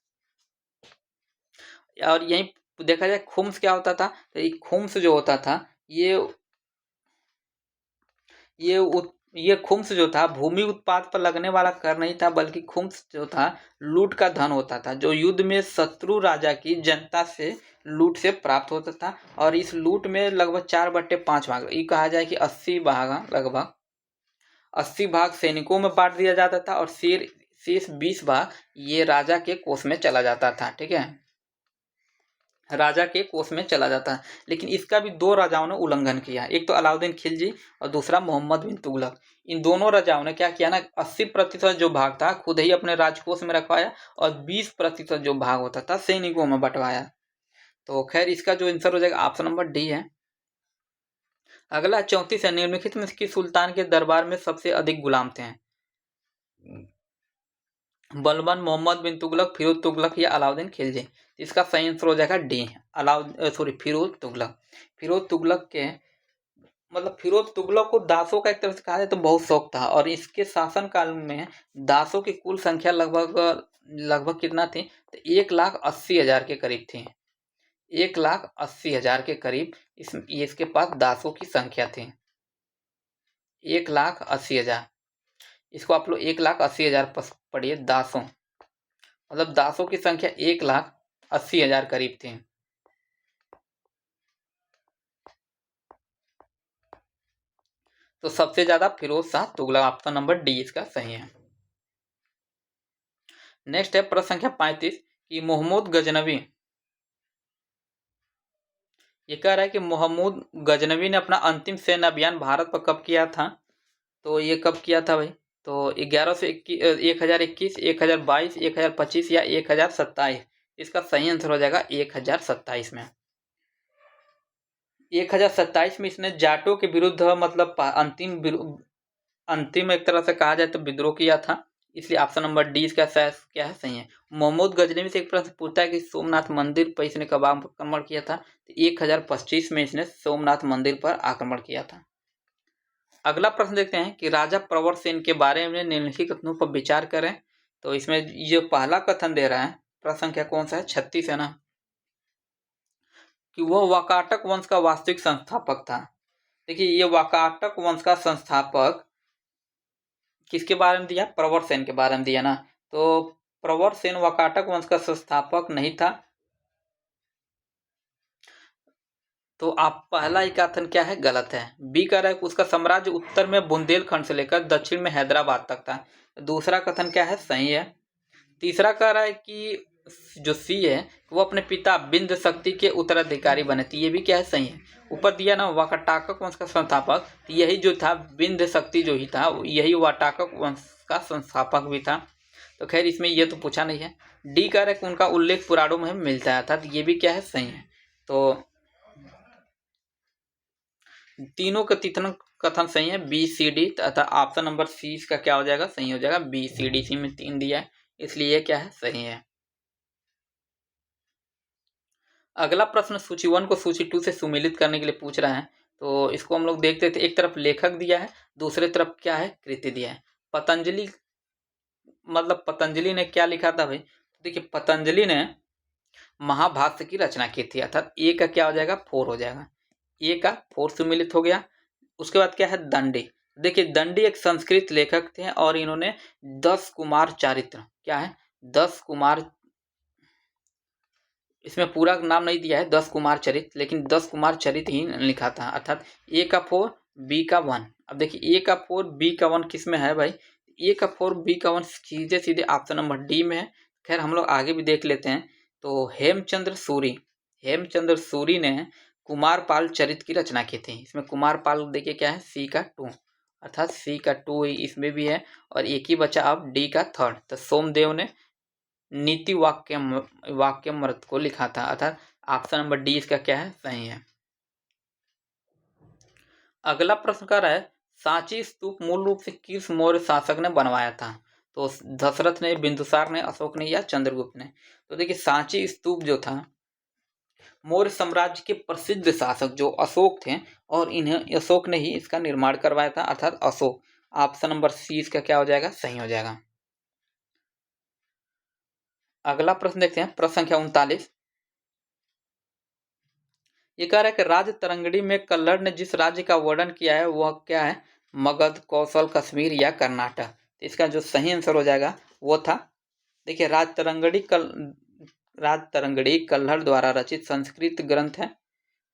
और यही देखा जाए खुम्स क्या होता था, तो ये खुम्स जो होता था ये खुम्स जो था भूमि उत्पाद पर लगने वाला कर नहीं था, बल्कि खुम्स जो था लूट का धन होता था, जो युद्ध में शत्रु राजा की जनता से लूट से प्राप्त होता था। और इस लूट में लगभग 4/5 भाग, ये कहा जाए कि 80 भाग, लगभग 80 भाग सैनिकों में बांट दिया जाता था और शेष 20 भाग ये राजा के कोष में चला जाता था। ठीक है, राजा के कोष में चला जाता है। लेकिन इसका भी 2 राजाओं ने उल्लंघन किया, एक तो अलाउद्दीन खिलजी और दूसरा मोहम्मद बिन तुगलक। इन दोनों राजाओं ने क्या किया ना, 80% जो भाग था खुद ही अपने राजकोष में रखवाया और 20% जो भाग होता था सैनिकों में बंटवाया। तो खैर इसका जो आंसर हो जाएगा ऑप्शन नंबर डी है। अगला 34 है, निम्नलिखित में किस सुल्तान के दरबार में सबसे अधिक गुलाम थे? बलबन, मोहम्मद बिन तुगलक, फिरोज तुगलक या अलाउद्दीन खिलजी। इसका सही आंसर हो जाएगा डी, फिरोज तुगलक। फिरोज तुगलक के मतलब फिरोज तुगलक को दासों का एक तरह से कहा जाए तो बहुत शौक था और इसके शासन काल में दासों की कुल संख्या लगभग कितना थी? तो 1,80,000 के करीब थी। 1,80,000 के करीब इसके पास दासों की संख्या थी। 1,80,000। इसको आप लोग 1,80,000 पढ़िए। दासों मतलब दासों की संख्या 1,80,000 करीब थी। तो सबसे ज्यादा Firoz Shah Tughlaq, option number D इसका सही है। नेक्स्ट है प्रश्न संख्या 35 कि महमूद गजनवी, ये कह रहा है कि महमूद गजनवी ने अपना अंतिम सैन्य अभियान भारत पर कब किया था? तो ये कब किया था भाई? तो 1021, 1022, 1025 या 1027। इसका सही आंसर हो जाएगा 1027 में। 1027 में इसने जाटों के विरुद्ध मतलब अंतिम एक तरह से कहा जाए तो विद्रोह किया था, इसलिए ऑप्शन नंबर डी इसका क्या है? सही है। महमूद गजनवी से एक प्रश्न पूछता है कि सोमनाथ मंदिर पर इसने कब आक्रमण किया था? तो 1025 में इसने सोमनाथ मंदिर पर आक्रमण किया था। अगला प्रश्न देखते हैं कि राजा प्रवर सेन के बारे में निम्नलिखित कथनों पर विचार करें। तो इसमें जो पहला कथन दे रहा है, प्रश्न संख्या कौन सा है, 36 है ना, कि वह वाकाटक वंश का वास्तविक संस्थापक था। देखिए ये वाकाटक वंश का संस्थापक किसके बारे में दिया, प्रवर सेन के बारे में दिया ना। तो प्रवर सेन वाकाटक वंश का संस्थापक नहीं था। तो आप पहला ही कथन क्या है, गलत है। बी कह रहा है कि उसका साम्राज्य उत्तर में बुंदेलखंड से लेकर दक्षिण में हैदराबाद तक था। दूसरा कथन क्या है, सही है। तीसरा कह रहा है कि जो सी है वो अपने पिता बिंद शक्ति के उत्तराधिकारी बने थे, ये भी क्या है, सही है। ऊपर दिया ना वाकाटक वंश का संस्थापक, तो यही जो था बिंद शक्ति जो ही था, यही वाकाटक वंश का संस्थापक भी था। तो खैर इसमें ये तो पूछा नहीं है। डी कह रहा है कि उनका उल्लेख पुराणों में मिलता है, अर्थात ये भी क्या है, सही है। तो तीनों का तीन कथन सही है, बी सी डी, तथा ऑप्शन नंबर सी इसका क्या हो जाएगा, सही हो जाएगा। बी सी डी सी में 3 दिया है, इसलिए ये क्या है, सही है। अगला प्रश्न सूची 1 को सूची 2 से सुमेलित करने के लिए पूछ रहा है। तो इसको हम लोग देखते थे, एक तरफ लेखक दिया है, दूसरे तरफ क्या है, कृति दिया है। पतंजलि, मतलब पतंजलि ने क्या लिखा था भाई, देखिए पतंजलि ने महाभाष्य की रचना की थी, अर्थात ए का क्या हो जाएगा, 4 हो जाएगा। ए का 4 सुमेलित हो गया। उसके बाद क्या है, दंडी। देखिए दंडी एक संस्कृत लेखक थे और इन्होंने 10 कुमार चारित्र, क्या है, 10 कुमार, इसमें पूरा नाम नहीं दिया है 10 कुमार चरित, लेकिन 10 कुमार चरित ही लिखा था, अर्थात ए का 4 बी का 1। अब देखिए ए का 4 बी का 1 किस में है भाई, ए का 4 बी का 1 सीधे सीधे ऑप्शन नंबर डी में है। खैर हम लोग आगे भी देख लेते हैं। तो हेमचंद्र सूरी, हेमचंद्र सूरी ने कुमारपाल चरित की रचना की थी। इसमें कुमारपाल देखिए क्या है, सी का 2, अर्थात सी का 2 इसमें भी है। और एक ही बचा अब डी का 3rd। तो सोमदेव ने नीति वाक्यमृत को लिखा था, अर्थात ऑप्शन नंबर डी इसका क्या है, सही है। अगला प्रश्न कर रहा है, सांची स्तूप मूल रूप से किस मौर्य शासक ने बनवाया था। तो दशरथ ने, बिंदुसार ने, अशोक ने या चंद्रगुप्त ने। तो देखिए सांची स्तूप जो था, मौर्य साम्राज्य के प्रसिद्ध शासक जो अशोक थे, और इन्हें अशोक ने ही इसका निर्माण करवाया था, अर्थात अशोक। ऑप्शन नंबर सी इसका क्या हो जाएगा, सही हो जाएगा। अगला प्रश्न देखते हैं, प्रश्न संख्या 39। ये कह रहा है कि राज तरंगड़ी में कल्हड़ ने जिस राज्य का वर्णन किया है वह क्या है, मगध, कौशल, कश्मीर या कर्नाटक। तो इसका जो सही आंसर हो जाएगा वो था, देखिए राज तरंगड़ी कल्हड़ द्वारा रचित संस्कृत ग्रंथ है।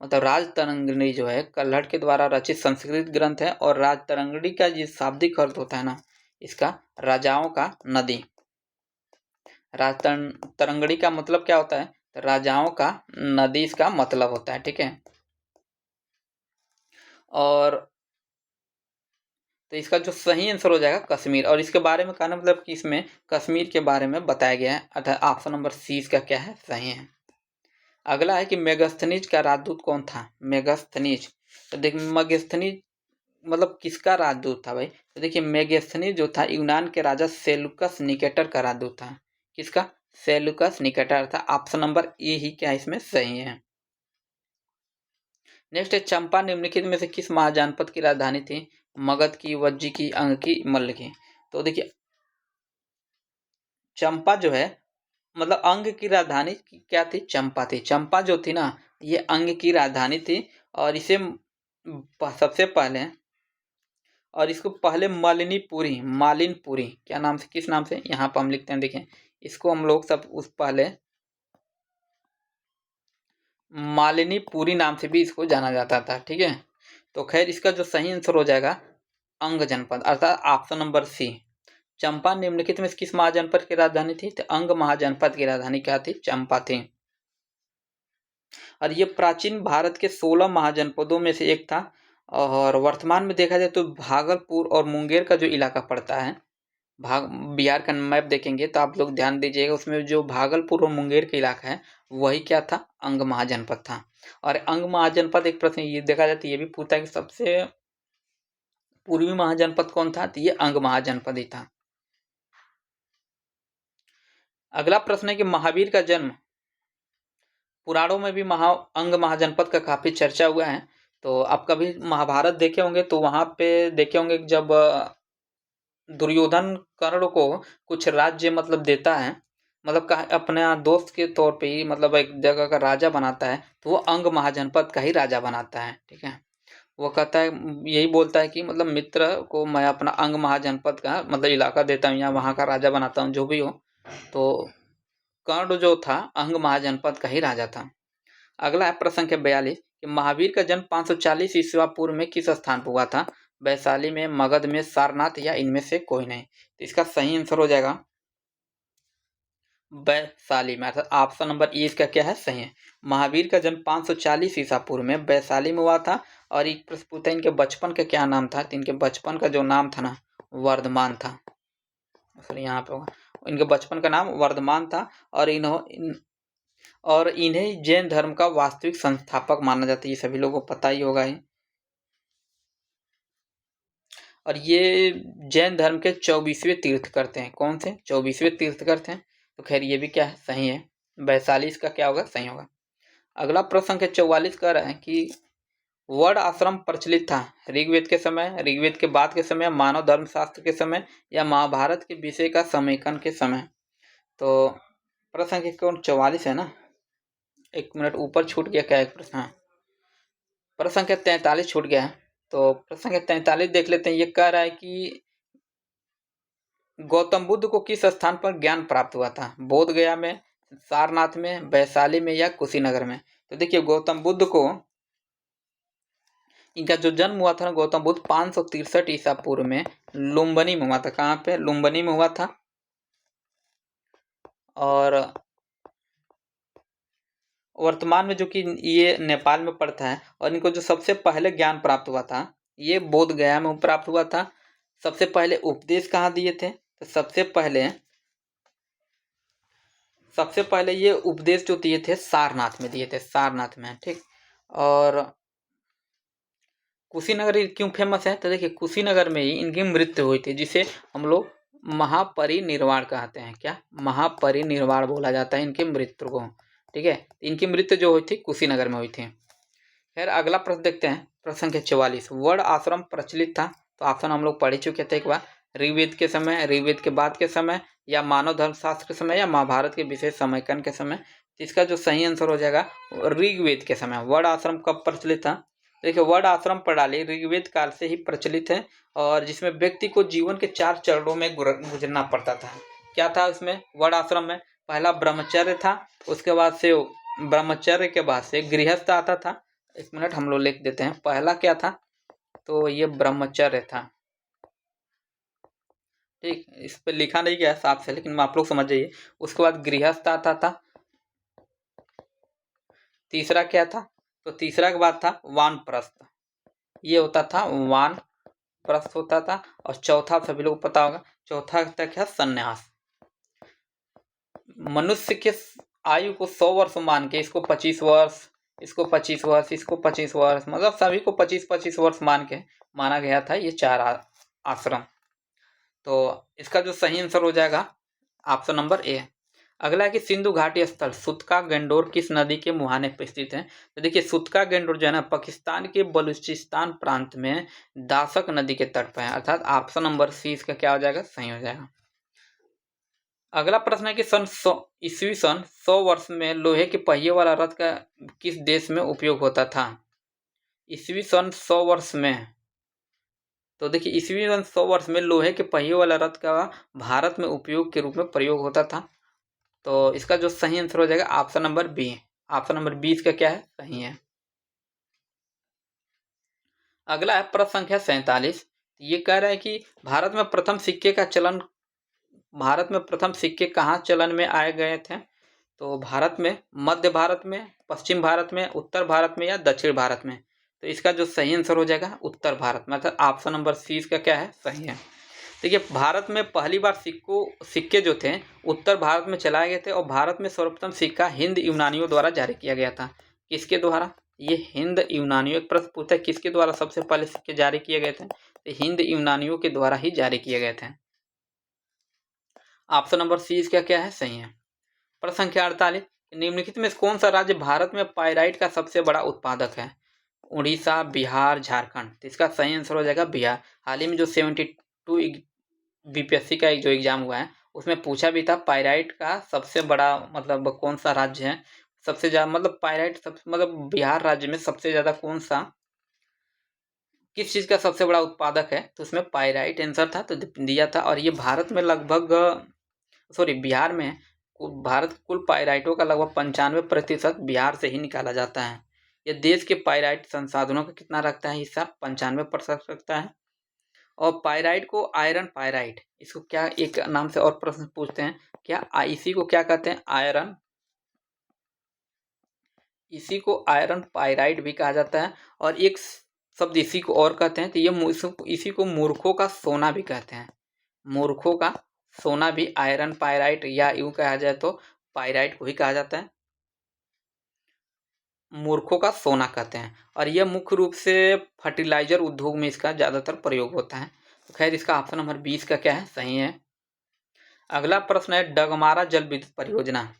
मतलब राज तरंगिणी जो है कल्हड़ के द्वारा रचित संस्कृत ग्रंथ है। और राज तरंगिणी का जो शाब्दिक अर्थ होता है ना, इसका राजाओं का नदी। राज तरंगिणी का मतलब क्या होता है, तो राजाओं का नदी इसका मतलब होता है, ठीक है। और तो इसका जो सही आंसर हो जाएगा कश्मीर। और इसके बारे में कहना मतलब कि इसमें कश्मीर के बारे में बताया गया है, अर्थात ऑप्शन नंबर सी इसका क्या है, सही है। अगला है कि मेगस्थनीज का राजदूत कौन था, मेगस्थनीज। तो देखिए मेगस्थनीज मतलब किसका राजदूत था भाई, तो देखिए मेगस्थनीज जो था यूनान के राजा सेलुकस निकेटर का राजदूत था। किसका, सेलुकस निकेटर था। ऑप्शन नंबर ए ही क्या इसमें सही है। नेक्स्ट है, चंपा निम्नलिखित में से किस महाजनपद की राजधानी थी, मगध की, वज्जी की, अंग की, मल्ल की। तो देखिए चंपा जो है मतलब अंग की राजधानी क्या थी, चंपा थी। चंपा जो थी ना ये अंग की राजधानी थी। और इसे सबसे पहले, और इसको पहले मालिनपुरी क्या नाम से, किस नाम से, यहाँ पर हम लिखते हैं, देखें इसको हम लोग सब उस पहले मालिनीपुरी नाम से भी इसको जाना जाता था, ठीक है। तो खैर इसका जो सही आंसर हो जाएगा अंग जनपद, अर्थात ऑप्शन नंबर सी। चंपा निम्नलिखित में किस महाजनपद की राजधानी थी, तो अंग महाजनपद की राजधानी क्या थी, चंपा थी। और ये प्राचीन भारत के 16 महाजनपदों में से एक था। और वर्तमान में देखा जाए तो भागलपुर और मुंगेर का जो इलाका पड़ता है, बिहार का मैप देखेंगे तो आप लोग ध्यान दीजिएगा, उसमें जो भागलपुर और मुंगेर का इलाका है वही क्या था, अंग महाजनपद था। और अंग महाजनपद एक प्रश्न ये देखा जाए तो ये भी पूछता है कि सबसे पूर्वी महाजनपद कौन था, तो ये अंग महाजनपद ही था। अगला प्रश्न है कि महावीर का जन्म, पुराणों में भी अंग महाजनपद का काफी चर्चा हुआ है। तो आप कभी महाभारत देखे होंगे तो वहाँ पे देखे होंगे कि जब दुर्योधन कर्ण को कुछ राज्य मतलब देता है, मतलब अपने दोस्त के तौर पे ही मतलब एक जगह का राजा बनाता है, तो वो अंग महाजनपद का ही राजा बनाता है। ठीक है, वो कहता है, यही बोलता है कि मतलब मित्र को मैं अपना अंग महाजनपद का मतलब इलाका देता हूँ या वहाँ का राजा बनाता हूँ, जो भी हो। तो कर्ण जो था अंग महाजनपद का ही राजा था। अगला है प्रश्न संख्या 42 कि महावीर का जन्म 540 ईस्वी पूर्व में किस स्थान पर हुआ था? वैशाली में, मगध में, सारनाथ या इनमें से कोई नहीं। तो इसका सही आंसर हो जाएगा वैशाली में, अर्थात ऑप्शन नंबर ए इसका क्या है, सही है। महावीर का जन्म 540 ईसा पूर्व में वैशाली में हुआ था। और एक प्रश्न पूछा इनके बचपन का क्या नाम था? तो इनके बचपन का जो नाम था ना, वर्धमान था। सॉरी, यहाँ पे होगा, इनके बचपन का नाम वर्धमान था। और इन्हें जैन धर्म का वास्तविक संस्थापक माना जाता है, ये सभी लोगों को पता ही होगा ही। और ये जैन धर्म के 24वें तीर्थ करते हैं। कौन से 24वें तीर्थ करते हैं? तो खैर ये भी क्या है, सही है। वैशाली इसका क्या होगा, सही होगा। अगला प्रश्न संख्या 44 कह रहा है कि वर्ण आश्रम प्रचलित था ऋग्वेद के समय, ऋग्वेद के बाद के समय, मानव धर्मशास्त्र के समय या महाभारत के विषय का समेकन के समय। तो प्रश्न संख्या कौन 44 है ना, एक मिनट ऊपर छूट गया क्या एक प्रश्न? हाँ, प्रश्न संख्या 43 छूट गया है। तो प्रश्न संख्या 43 देख लेते हैं। ये कह रहा है कि गौतम बुद्ध को किस स्थान पर ज्ञान प्राप्त हुआ था? बोध गया में, सारनाथ में, वैशाली में या कुशीनगर में? तो देखिए गौतम बुद्ध को, इनका जो जन्म हुआ था ना, गौतम बुद्ध 563 ईसा पूर्व में लुम्बिनी में हुआ था। कहाँ पे? लुम्बिनी में हुआ था। और वर्तमान में जो कि ये नेपाल में पड़ता है। और इनको जो सबसे पहले ज्ञान प्राप्त हुआ था ये बोध गया में प्राप्त हुआ था। सबसे पहले उपदेश कहाँ दिए थे? तो सबसे पहले ये उपदेश जो दिए थे सारनाथ में दिए थे, सारनाथ में। ठीक। और कुशीनगर क्यों फेमस है? तो देखिए कुशीनगर में ही इनकी मृत्यु हुई थी, जिसे हम लोग महापरिनिर्वाण कहते हैं। क्या? महापरिनिर्वाण बोला जाता है इनकी मृत्यु को। ठीक है, इनकी मृत्यु जो हुई थी कुशीनगर में हुई थी। खैर अगला प्रश्न देखते हैं। प्रश्न संख्या 44 वर्ण आश्रम प्रचलित था। तो ऑप्शन हम लोग पढ़ चुके थे एक बार, ऋग्वेद के समय, ऋग्वेद के बाद के समय, या मानव धर्मशास्त्र के समय, या महाभारत के विशेष समयकन के समय। इसका जो सही आंसर हो जाएगा ऋग्वेद के समय। वर्ण आश्रम कब प्रचलित था? देखिए वर्ण आश्रम प्रणाली ऋग्वेद काल से ही प्रचलित है, और जिसमें व्यक्ति को जीवन के 4 चरणों में गुजरना पड़ता था। क्या था उसमें वर्ण आश्रम में? पहला ब्रह्मचर्य था, उसके बाद से ब्रह्मचर्य के बाद से गृहस्थ आता था। एक मिनट हम लोग लिख देते हैं, पहला क्या था? तो ये ब्रह्मचर्य था। ठीक, इस पर लिखा नहीं गया साफ से, लेकिन आप लोग समझ जाइए। उसके बाद गृहस्थ आता था। तीसरा क्या था? तो तीसरा के बाद था वानप्रस्थ, ये होता था वानप्रस्थ होता था। और चौथा सभी लोग पता होगा, चौथा तक है संन्यास। मनुष्य के आयु को 100 वर्ष मान के इसको 25 वर्ष, इसको 25 वर्ष, इसको 25 वर्ष, मतलब सभी को 25-25 वर्ष मान के माना गया था ये 4 आश्रम। तो इसका जो सही आंसर हो जाएगा ऑप्शन नंबर ए। अगला है कि सिंधु घाटी स्थल सुतका गंडोर किस नदी के मुहाने पर स्थित है? तो देखिए सुतका गंडोर जो है ना पाकिस्तान के बलूचिस्तान प्रांत में दासक नदी के तट पर है, अर्थात ऑप्शन नंबर सी इसका क्या हो जाएगा, सही हो जाएगा। अगला प्रश्न है कि ईस्वी सन 100 वर्ष में लोहे के पहिए वाला रथ का किस देश में उपयोग होता था? ईस्वी सन 100 वर्ष में, तो देखिए ईस्वी सन 100 वर्ष में लोहे के पहिए वाला रथ का भारत में उपयोग के रूप में प्रयोग होता था। तो इसका जो सही आंसर हो जाएगा option number B. Option number 20 का क्या है, सही है। अगला है प्रश्न संख्या 47। ये कह रहा है कि भारत में प्रथम सिक्के कहाँ चलन में आए गए थे? तो भारत में, मध्य भारत में, पश्चिम भारत में, उत्तर भारत में या दक्षिण भारत में? तो इसका जो सही आंसर हो जाएगा उत्तर भारत में, मतलब ऑप्शन नंबर सी इसका क्या है, सही है। देखिए भारत में पहली बार सिक्के जो थे उत्तर भारत में चलाए गए थे, और भारत में सर्वप्रथम सिक्का हिंद यूनानियों द्वारा जारी किया गया था। किसके द्वारा? ये हिंद यूनानियों। एक प्रश्न पूछा है किसके द्वारा सबसे पहले सिक्के जारी किए गए थे? तो हिंद यूनानियों के द्वारा ही जारी किए गए थे। ऑप्शन नंबर सी इसका क्या है, सही है। प्रश्न संख्या 48 निम्नलिखित में कौन सा राज्य भारत में पाइराइट का सबसे बड़ा उत्पादक है? उड़ीसा, बिहार, झारखंड। तो इसका सही आंसर हो जाएगा बिहार। हाल ही में जो 72 बीपीएससी का एक जो एग्जाम हुआ है उसमें पूछा भी था पाइराइट का सबसे बड़ा मतलब कौन सा राज्य है, सबसे ज़्यादा मतलब पाइराइट सब मतलब बिहार राज्य में सबसे ज़्यादा कौन सा किस चीज़ का सबसे बड़ा उत्पादक है, तो उसमें पाइराइट आंसर था तो दिया था। और ये भारत में लगभग बिहार में भारत कुल पाइराइटों का लगभग 95% बिहार से ही निकाला जाता है। ये देश के पाइराइट संसाधनों का कितना रखता है हिस्सा, 95% रखता है। और पाइराइट को आयरन पाइराइट, इसको क्या एक नाम से और प्रश्न पूछते हैं, क्या इसी को क्या कहते हैं, आयरन, इसी को आयरन पाइराइट भी कहा जाता है। और एक शब्द इसी को और कहते हैं तो ये इसी को मूर्खों का सोना भी कहते हैं। मूर्खों का सोना भी आयरन पाइराइट या यूं कहा जाए तो पाइराइट को ही कहा जाता है, मूर्खों का सोना कहते हैं। और यह मुख्य रूप से फर्टिलाइजर उद्योग में इसका ज़्यादातर प्रयोग होता है। तो खैर इसका ऑप्शन नंबर 20 का क्या है, सही है। अगला प्रश्न है डगमारा जल विद्युत परियोजना।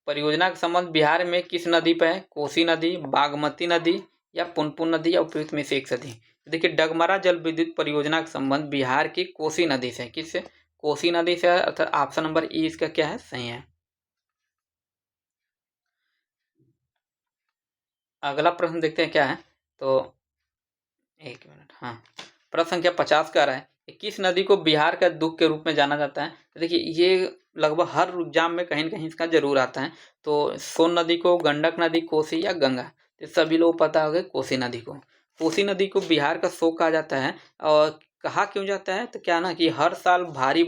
परियोजना का संबंध बिहार में किस नदी पर है, कोसी नदी, बागमती नदी या पुनपुन नदी या उपयुक्त में से एक नदी। देखिए डगमारा जल विद्युत परियोजना का संबंध बिहार की कोसी नदी से, किससे, कोसी नदी से, अर्थात ऑप्शन नंबर ई इसका क्या है, सही है। अगला प्रश्न देखते हैं क्या है, तो एक मिनट, हाँ, प्रश्न संख्या 50 का रहा है कि किस नदी को बिहार का दुख के रूप में जाना जाता है। तो देखिए ये लगभग हर एग्जाम में कहीं न कहीं इसका जरूर आता है। तो सोन नदी को, गंडक नदी, कोसी या गंगा। तो सभी लोग पता होगा कोसी नदी को। कोसी नदी को बिहार का शोक कहा जाता है। और कहा क्यों जाता है, तो क्या ना कि हर साल भारी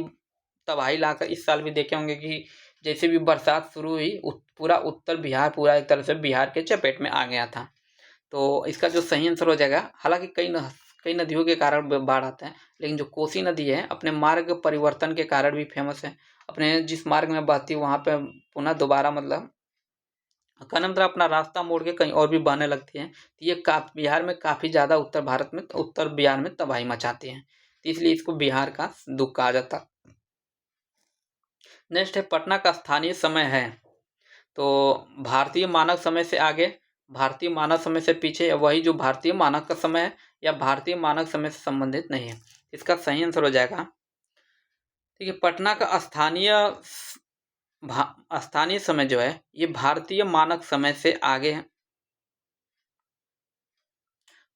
तबाही लाकर, इस साल भी देखे होंगे कि जैसे भी बरसात शुरू हुई पूरा उत्तर बिहार पूरा एक तरह से बिहार के चपेट में आ गया था। तो इसका जो सही आंसर हो जाएगा, हालांकि कई नदियों के कारण बाढ़ आता है, लेकिन जो कोसी नदी है अपने मार्ग परिवर्तन के कारण भी फेमस है। अपने जिस मार्ग में बहती है वहाँ पे पुनः दोबारा मतलब मतलब अपना रास्ता मोड़ के कहीं और भी बहने लगती है। तो ये बिहार में काफ़ी ज़्यादा उत्तर बिहार में तबाही मचाती है, तो इसलिए इसको बिहार का दुख कहा जाता है। नेक्स्ट है पटना का स्थानीय समय है, तो भारतीय मानक समय से आगे, भारतीय मानक समय से पीछे, या वही जो भारतीय मानक का समय है, या भारतीय मानक समय से संबंधित नहीं है। इसका सही आंसर हो जाएगा, ठीक है, पटना का स्थानीय समय जो है ये भारतीय मानक समय से आगे है।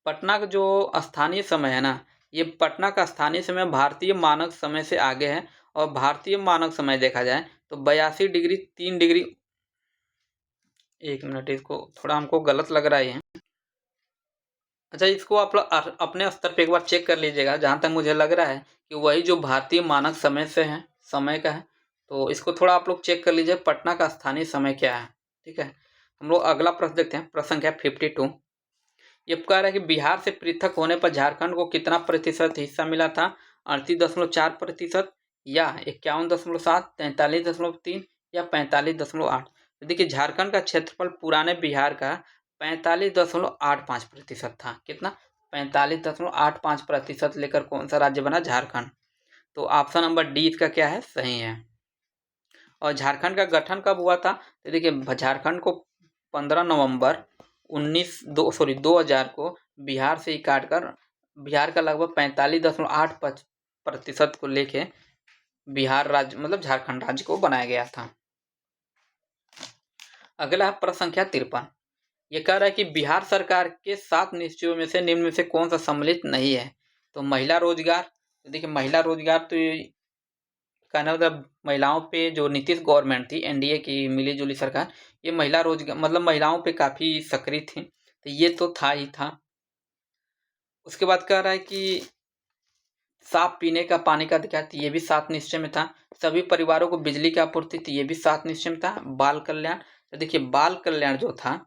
पटना का जो स्थानीय समय है ना, ये पटना का स्थानीय समय भारतीय मानक समय से आगे है। और भारतीय मानक समय देखा जाए तो 82 डिग्री 3 डिग्री, एक मिनट, इसको थोड़ा हमको गलत लग रहा है। अच्छा, इसको आप लोग अपने स्तर पे एक बार चेक कर लीजिएगा। जहाँ तक मुझे लग रहा है कि वही जो भारतीय मानक समय से है, समय का है, तो इसको थोड़ा आप लोग चेक कर लीजिए पटना का स्थानीय समय क्या है। ठीक है, हम लोग अगला प्रश्न देखते हैं, प्रश्न संख्या 52। ये कह रहा है कि बिहार से पृथक होने पर झारखंड को कितना प्रतिशत हिस्सा मिला था, 38.4% या 51.7, 43.3 या 45.8। तो देखिए झारखंड का क्षेत्रफल पुराने बिहार का 45.85% था। कितना, 45.85% लेकर कौन सा राज्य बना, झारखंड। तो ऑप्शन नंबर डी इसका क्या है, सही है। और झारखंड का गठन कब हुआ था, तो देखिए झारखंड को 15 नवंबर 2000 को बिहार से ही काटकर बिहार का लगभग 45.8% को लेके बिहार राज्य मतलब झारखंड राज्य को बनाया गया था। अगला है प्रश्न संख्या 53। ये कह रहा है कि बिहार सरकार के 7 निश्चयों में से निम्न में से कौन सा सम्मिलित नहीं है। तो महिला रोजगार, तो देखिए महिला रोजगार तो कहना मतलब महिलाओं पे जो नीतीश गवर्नमेंट थी एनडीए की मिली जुली सरकार, ये महिला रोजगार मतलब महिलाओं पे काफ़ी सक्रिय थी, तो ये तो था ही था। उसके बाद कह रहा है कि साफ पीने का पानी का अधिकार, तो ये भी 7 निश्चय में था। सभी परिवारों को बिजली की आपूर्ति, तो ये भी 7 निश्चय में था। बाल कल्याण, तो देखिए बाल कल्याण जो था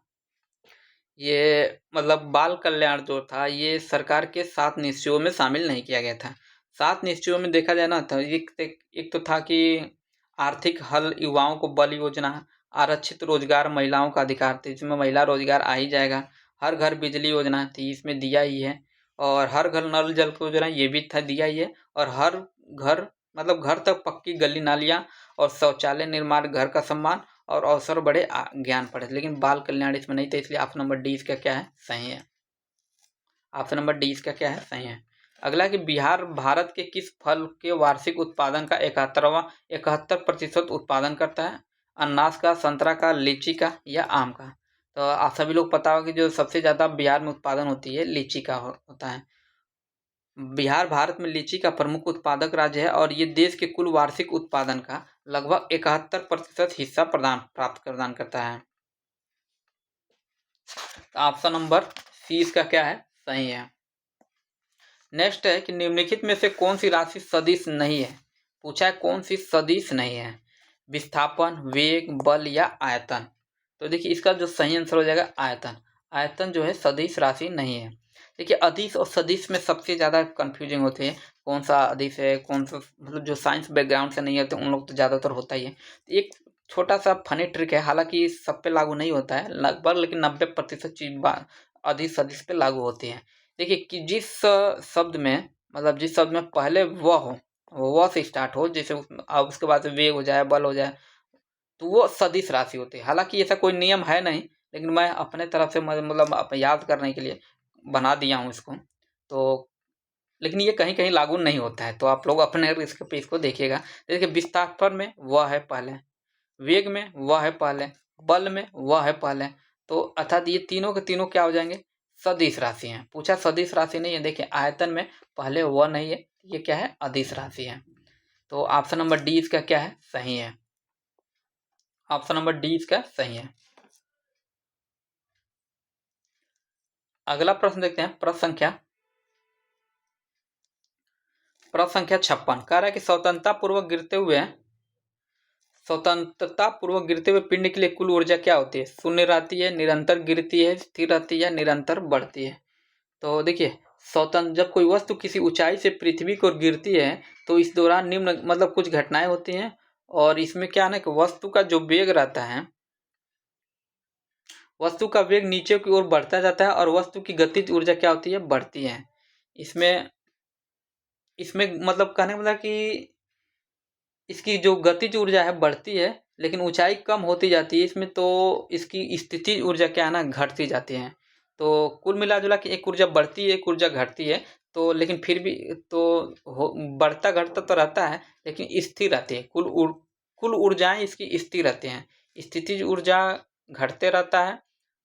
ये मतलब बाल कल्याण जो था ये सरकार के 7 निश्चयों में शामिल नहीं किया गया था। 7 निश्चयों में देखा जाए ना तो एक तो था कि आर्थिक हल, युवाओं को बल योजना, आरक्षित रोजगार, महिलाओं का अधिकार, तो इसमें महिला रोजगार आ ही जाएगा। हर घर बिजली योजना थी, इसमें दिया ही है। और हर घर नल जल योजना ये भी था, दिया ही है। और हर घर मतलब घर तक पक्की गली नालियाँ और शौचालय निर्माण, घर का सम्मान और अवसर बढ़े ज्ञान बढ़े, लेकिन बाल कल्याण इसमें नहीं था, इसलिए ऑप्शन नंबर डी इसका क्या है सही है। ऑप्शन नंबर डी इसका क्या है सही है। अगला कि बिहार भारत के किस फल के वार्षिक उत्पादन का 71% उत्पादन करता है? अनानास का, संतरा का, लीची का या आम का? तो आप सभी लोग पता होगा कि जो सबसे ज़्यादा बिहार में उत्पादन होती है लीची का होता है। बिहार भारत में लीची का प्रमुख उत्पादक राज्य है और ये देश के कुल वार्षिक उत्पादन का लगभग 71% हिस्सा प्रदान करता है। तो ऑप्शन नंबर सी इसका क्या है सही है। नेक्स्ट है कि निम्नलिखित में से कौन सी राशि सदिश नहीं है? पूछा है कौन सी सदिश नहीं है? विस्थापन, वेग, बल या आयतन? तो देखिए इसका जो सही आंसर हो जाएगा आयतन। आयतन जो है सदिश राशि नहीं है। देखिए अदिश और सदिश में सबसे ज़्यादा कन्फ्यूजिंग होते हैं, कौन सा अदिश है कौन सा, मतलब जो साइंस बैकग्राउंड से नहीं होते उन लोग तो ज़्यादातर होता ही है। एक छोटा सा फनी ट्रिक है, हालांकि सब पे लागू नहीं होता है लगभग, लेकिन 90% चीज अदिश सदिश पे लागू होती है। देखिए कि जिस शब्द में, मतलब जिस शब्द में पहले वह से स्टार्ट हो, जैसे उसके बाद वेग हो जाए, बल हो जाए, तो वो सदिश राशि होती है। हालांकि ऐसा कोई नियम है नहीं, लेकिन मैं अपने तरफ से मतलब याद करने के लिए बना दिया हूँ इसको। तो लेकिन ये कहीं कहीं लागू नहीं होता है, तो आप लोग अपने रिस्क पे इसको देखिएगा। देखिए विस्थापन में वह है पहले, वेग में वह है पहले, बल में वह है पहले, तो अर्थात ये तीनों के तीनों क्या हो जाएंगे सदिश राशि हैं। पूछा सदिश राशि नहीं है, देखिए आयतन में पहले वह नहीं है, ये क्या है अदिश राशि है। तो ऑप्शन नंबर डी इसका क्या है सही है। ऑप्शन नंबर डी इसका सही है। अगला प्रश्न देखते हैं, प्रश्न संख्या 56 कह रहा है कि स्वतंत्रता पूर्वक गिरते हुए पिंड के लिए कुल ऊर्जा क्या होती है? शून्य रहती है, निरंतर गिरती है, स्थिर रहती है या निरंतर बढ़ती है? तो देखिए स्वतंत्र जब कोई वस्तु किसी ऊंचाई से पृथ्वी को गिरती है तो इस दौरान निम्न मतलब कुछ घटनाएं होती हैं, और इसमें क्या है कि वस्तु का जो वेग रहता है, वस्तु का वेग नीचे की ओर बढ़ता जाता है और वस्तु की गतिज ऊर्जा क्या होती है बढ़ती है। इसमें इसमें मतलब कहने का मतलब कि इसकी जो गतिज ऊर्जा है बढ़ती है, लेकिन ऊंचाई कम होती जाती है इसमें, तो इसकी स्थितिज ऊर्जा क्या है ना घटती जाती है। तो कुल मिला जुला के एक ऊर्जा बढ़ती है एक ऊर्जा घटती है, तो लेकिन फिर भी तो बढ़ता घटता तो रहता है, लेकिन स्थिर रहती है। कुल ऊर्जाएं इसकी स्थिर रहती हैं। स्थितिज ऊर्जा घटते रहता है,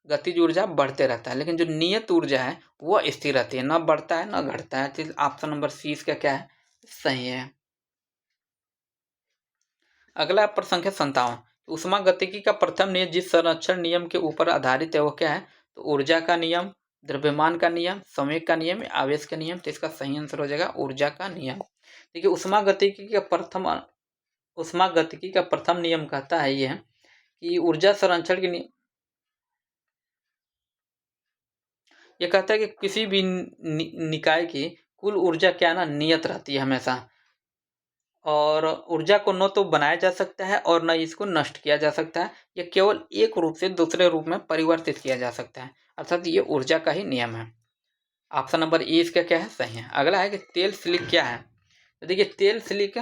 गतिज ऊर्जा बढ़ते रहता है, लेकिन जो नियत ऊर्जा है वह स्थिर रहती है, न बढ़ता है न घटता है। तो ऑप्शन नंबर सी इसका क्या है सही है। अगला प्रश्न संख्या 57, ऊष्मागतिकी का प्रथम नियम जिस संरक्षण नियम के ऊपर आधारित है वो क्या है? तो ऊर्जा का नियम, द्रव्यमान का नियम, संवेग का नियम, आवेश का नियम। तो इसका सही आंसर हो जाएगा ऊर्जा का नियम। देखिए ऊष्मागतिकी का प्रथम नियम कहता है ये कि ऊर्जा संरक्षण के ये कहता है कि किसी भी निकाय की कुल ऊर्जा क्या ना नियत रहती है हमेशा, और ऊर्जा को न तो बनाया जा सकता है और न इसको नष्ट किया जा सकता है, ये केवल एक रूप से दूसरे रूप में परिवर्तित किया जा सकता है, अर्थात ये ऊर्जा का ही नियम है। ऑप्शन नंबर ए इसका क्या है सही है। अगला है कि तेल स्लिक क्या है? तो देखिए तेल स्लिक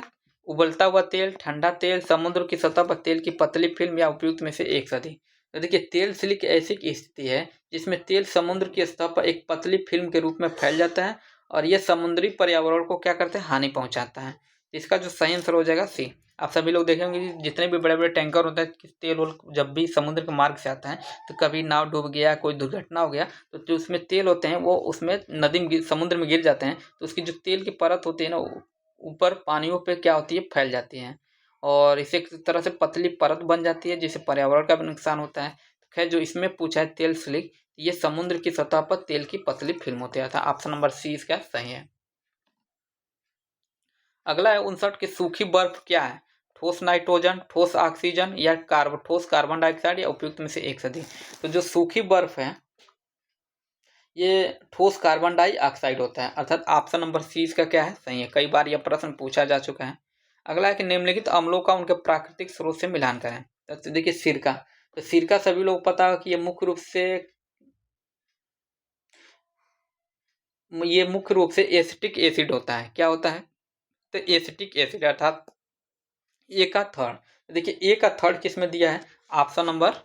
उबलता हुआ तेल, ठंडा तेल, समुद्र की सतह पर तेल की पतली फिल्म या उपयुक्त में से एक सदी। तो देखिए तेल स्लिक ऐसी स्थिति है जिसमें तेल समुद्र की सतह पर एक पतली फिल्म के रूप में फैल जाता है और यह समुद्री पर्यावरण को क्या करते हैं हानि पहुंचाता है। इसका जो सही आंसर हो जाएगा सी। आप सभी लोग देखेंगे जितने भी बड़े बड़े टैंकर होते हैं तेल वोल जब भी समुद्र के मार्ग से आता है तो कभी नाव डूब गया, कोई दुर्घटना हो गया, तो जो उसमें तेल होते हैं वो उसमें नदी में समुद्र में गिर जाते हैं, तो उसकी जो तेल की परत होती है ना ऊपर पानियों पे क्या होती है फैल जाती है, और इसे एक तरह से पतली परत बन जाती है जिससे पर्यावरण का भी नुकसान होता है। खैर जो इसमें पूछा है तेल स्लिक, ये समुद्र की सतह पर तेल की पतली फिल्म होती है। ऑप्शन नंबर सी इसका सही है। अगला है 59 की सूखी बर्फ क्या है? ठोस नाइट्रोजन, ठोस ऑक्सीजन या ठोस कार्बन डाइऑक्साइड या उपयुक्त में से एक सदी। तो जो सूखी बर्फ है ये ठोस कार्बन डाइऑक्साइड होता है, अर्थात ऑप्शन नंबर सी इसका क्या है सही है। कई बार यह प्रश्न पूछा जा चुका है। अगला है कि निम्नलिखित अम्लों का उनके प्राकृतिक स्रोत से मिलान करें। तो देखिए सिरका, तो सिरका सभी लोग पता है कि ये मुख्य रूप से एसिटिक एसिड होता है। क्या होता है? तो एसिटिक एसिड अर्थात ए का थर्ड। देखिए ए का थर्ड किस में दिया है? ऑप्शन नंबर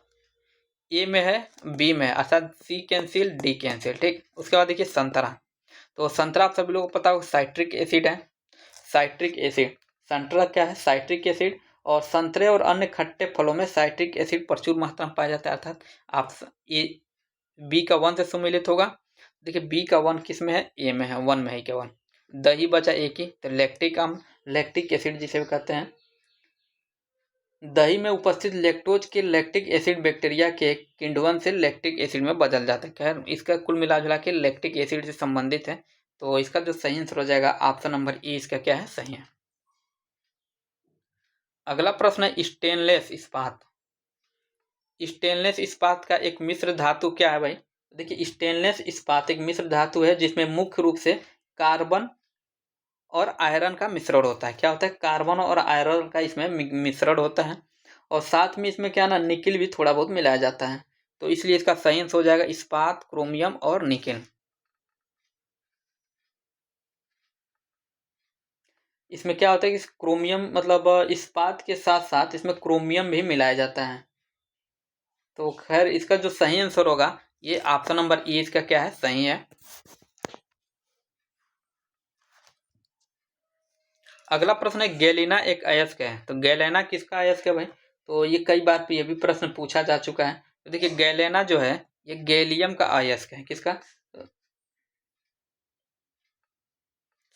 ए में है, बी में है, अर्थात सी कैंसिल, डी कैंसिल। ठीक, उसके बाद देखिए संतरा। तो संतरा आप सभी लोगों को पता होगा साइट्रिक एसिड है। साइट्रिक एसिड, संतरा क्या है? Citric acid. और संतरे और अन्य खट्टे फलों में साइट्रिक एसिड प्रचुर मात्रा में पाया जाता है, अर्थात आप ए बी का 1 से सम्मिलित होगा। देखिए बी का 1 किस में है? ए में है, 1 में है क्या 1। दही बचा एक ही, तो लैक्टिक अम्ल, लैक्टिक एसिड जिसे भी कहते हैं। दही में उपस्थित लैक्टोज के लैक्टिक एसिड बैक्टीरिया के किण्वन से लैक्टिक एसिड में बदल जाता है। खैर इसका कुल मिला के लैक्टिक एसिड से संबंधित है। तो इसका जो सही आंसर हो जाएगा ऑप्शन नंबर ए, इसका क्या है? सही है। अगला प्रश्न है स्टेनलेस इस्पात। स्टेनलेस इस्पात का एक मिश्र धातु क्या है भाई? देखिए स्टेनलेस इस्पात एक मिश्र धातु है जिसमें मुख्य रूप से कार्बन और आयरन का मिश्रण होता है। क्या होता है? कार्बन और आयरन का इसमें मिश्रण होता है। और साथ में इसमें क्या ना, निकिल भी थोड़ा बहुत मिलाया जाता है। तो इसलिए इसका सही आंसर हो जाएगा इस्पात, क्रोमियम और निकिल। इसमें क्या होता है कि क्रोमियम मतलब इस्पात के साथ साथ इसमें क्रोमियम भी मिलाया जाता है। तो खैर इसका जो सही आंसर होगा ये ऑप्शन नंबर ए, इसका क्या है? सही है। अगला प्रश्न है गैलिना एक अयस्क है। तो गैलेना किसका अयस्क है भाई? तो ये कई बार ये भी प्रश्न पूछा जा चुका है। तो देखिए गैलेना जो है ये गैलियम का अयस्क है। किसका?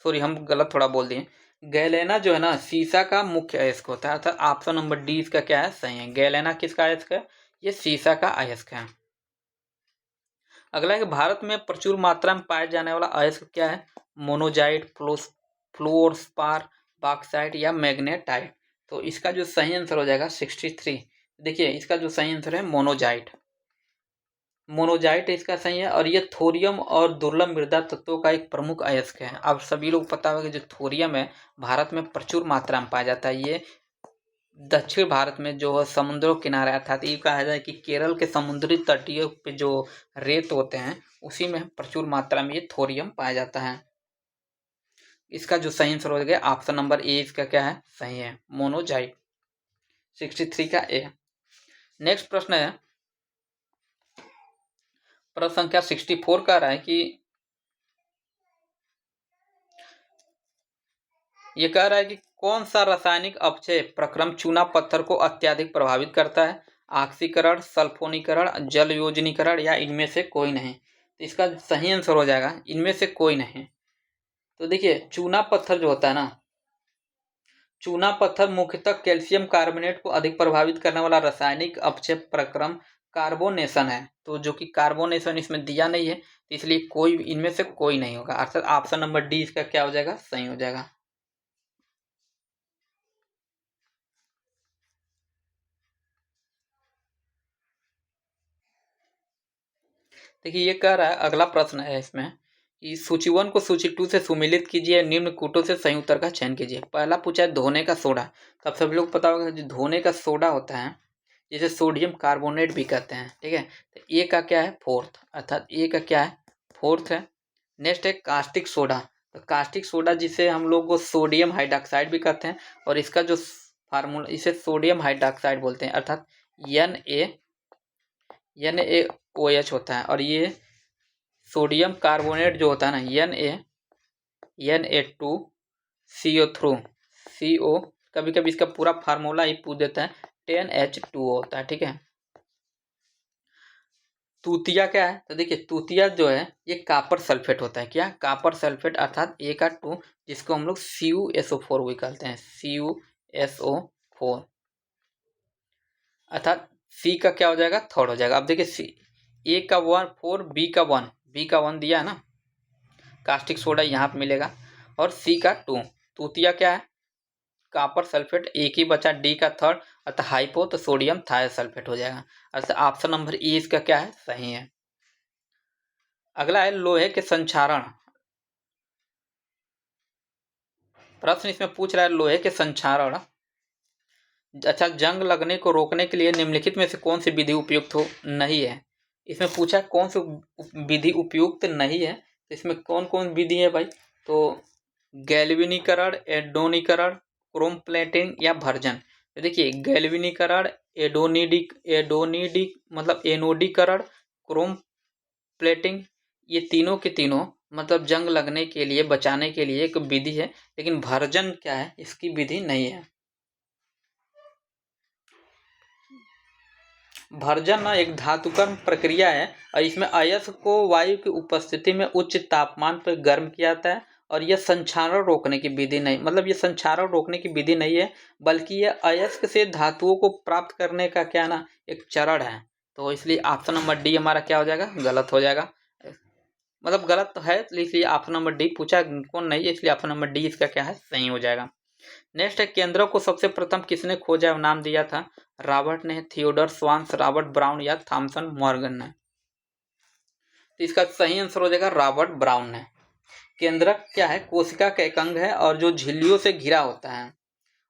सॉरी हम गलत थोड़ा बोल दिए। गैलेना जो है ना सीसा का मुख्य अयस्क होता है, अर्थात ऑप्शन नंबर डी इसका क्या है? सही है। गैलेना किसका अयस्क है? ये सीसा का अयस्क है। अगला है कि भारत में प्रचुर मात्रा में पाए जाने वाला अयस्क क्या है? मोनोजाइट, फ्लोरस्पार, बॉक्साइट या मैग्नेटाइट। तो इसका जो सही आंसर हो जाएगा 63। देखिए इसका जो सही आंसर है मोनोजाइट। मोनोजाइट इसका सही है। और ये थोरियम और दुर्लभ मृदा तत्वों का एक प्रमुख अयस्क है। आप सभी लोग पता होगा कि जो थोरियम है भारत में प्रचुर मात्रा में पाया जाता है। ये दक्षिण भारत में जो समुद्रों किनारे, अर्थात ये कहा जाए कि केरल के समुद्री तटीय पे जो रेत होते हैं उसी में प्रचुर मात्रा में ये थोरियम पाया जाता है। इसका जो सही आंसर हो गया ऑप्शन नंबर ए, इसका क्या है? सही है, मोनोजाइट। 63 का ए। नेक्स्ट प्रश्न है, प्रश्न संख्या 64 का रहा है कि ये कह रहा है कि कौन सा रासायनिक अपचय प्रक्रम चूना पत्थर को अत्यधिक प्रभावित करता है? ऑक्सीकरण, सल्फोनीकरण, जल योजनीकरण या इनमें से कोई नहीं। तो इसका सही आंसर हो जाएगा इनमें से कोई नहीं। तो देखिए चूना पत्थर जो होता है ना, चूना पत्थर मुख्यतः कैल्शियम कार्बोनेट को अधिक प्रभावित करने वाला रासायनिक अपचय प्रक्रम कार्बोनेशन है। तो जो कि कार्बोनेशन इसमें दिया नहीं है, तो इसलिए कोई इनमें से कोई नहीं होगा, अर्थात ऑप्शन नंबर डी इसका क्या हो जाएगा? सही हो जाएगा। देखिए ये कह रहा है, अगला प्रश्न है इसमें कि सूची 1 को सूची 2 से सुमेलित कीजिए, निम्न कूटों से सही उत्तर का चयन कीजिए। पहला पूछा है धोने का सोडा। तो आप सभी लोग पता होगा जो धोने का सोडा होता है जिसे सोडियम कार्बोनेट भी कहते हैं। ठीक है, तो ए का क्या है? फोर्थ, अर्थात ए का क्या है? फोर्थ है। नेक्स्ट है कास्टिक सोडा। तो कास्टिक सोडा जिसे हम लोग को सोडियम हाइड्रोक्साइड भी कहते हैं, और इसका जो फार्मूला, इसे सोडियम हाइड्रोक्साइड बोलते हैं, अर्थात NaOH होता है। और ये सोडियम कार्बोनेट जो होता है ना Na2CO, कभी कभी इसका पूरा फार्मूला ही पूछ देता है, 10H2O होता है। ठीक है, तूतिया क्या है? तो देखिए तूतिया जो है ये कापर सल्फेट होता है। क्या? कापर सल्फेट, अर्थात ए का 2, जिसको हम लोग CuSO4 भी कहते हैं, CuSO4, अर्थात सी का क्या हो जाएगा? थर्ड हो जाएगा। अब देखिए सी, ए का 4, बी का 1 दिया है ना, कास्टिक सोडा यहाँ पे मिलेगा, और सी का 2। तूतिया क्या है? Copper sulphate. एक ही बचा डी का थर्ड, अर्थात हाइपो, तो सोडियम थायोसल्फेट हो जाएगा। अर्थात ऑप्शन नंबर ए इसका क्या है? सही है। अगला है लोहे के संक्षारण। प्रश्न इसमें पूछ रहा है लोहे के संक्षारण। अच्छा, जंग लगने को रोकने के लिए निम्नलिखित में से कौन सी विधि उपयुक्त हो नहीं है? इसमें पूछा कौन सी विधि उपयुक्त नहीं है, तो इसमें कौन कौन विधि है भाई? तो गैल्वेनीकरण, एडोनीकरण, क्रोम प्लेटिंग या भर्जन। तो देखिए गैल्वेनीकरण, एडोनिडी मतलब एनोडीकरण, क्रोम प्लेटिंग, ये तीनों के तीनों मतलब जंग लगने के लिए बचाने के लिए एक विधि है, लेकिन भर्जन क्या है, इसकी विधि नहीं है। भर्जन ना एक धातुकर्म प्रक्रिया है और इसमें अयस्क को वायु की उपस्थिति में उच्च तापमान पर गर्म किया जाता है और यह संक्षारण रोकने की विधि नहीं, मतलब ये संक्षारण रोकने की विधि नहीं है, बल्कि यह अयस्क से धातुओं को प्राप्त करने का क्या ना एक चरण है। तो इसलिए ऑप्शन नंबर डी हमारा क्या हो जाएगा, गलत हो जाएगा। मतलब गलत तो है, इसलिए ऑप्शन नंबर डी पूछा कौन नहीं है, इसलिए ऑप्शन नंबर डी इसका क्या है, सही हो जाएगा। नेक्स्ट है केंद्रों को सबसे प्रथम किसने खोजा और नाम दिया था? रॉबर्ट ने, थियोडोर स्वान्स, रॉबर्ट ब्राउन या थॉमसन मॉर्गन ने? तो इसका सही आंसर हो जाएगा रॉबर्ट ब्राउन ने। केंद्रक क्या है, कोशिका का एक अंग है और जो झिल्लियों से घिरा होता है,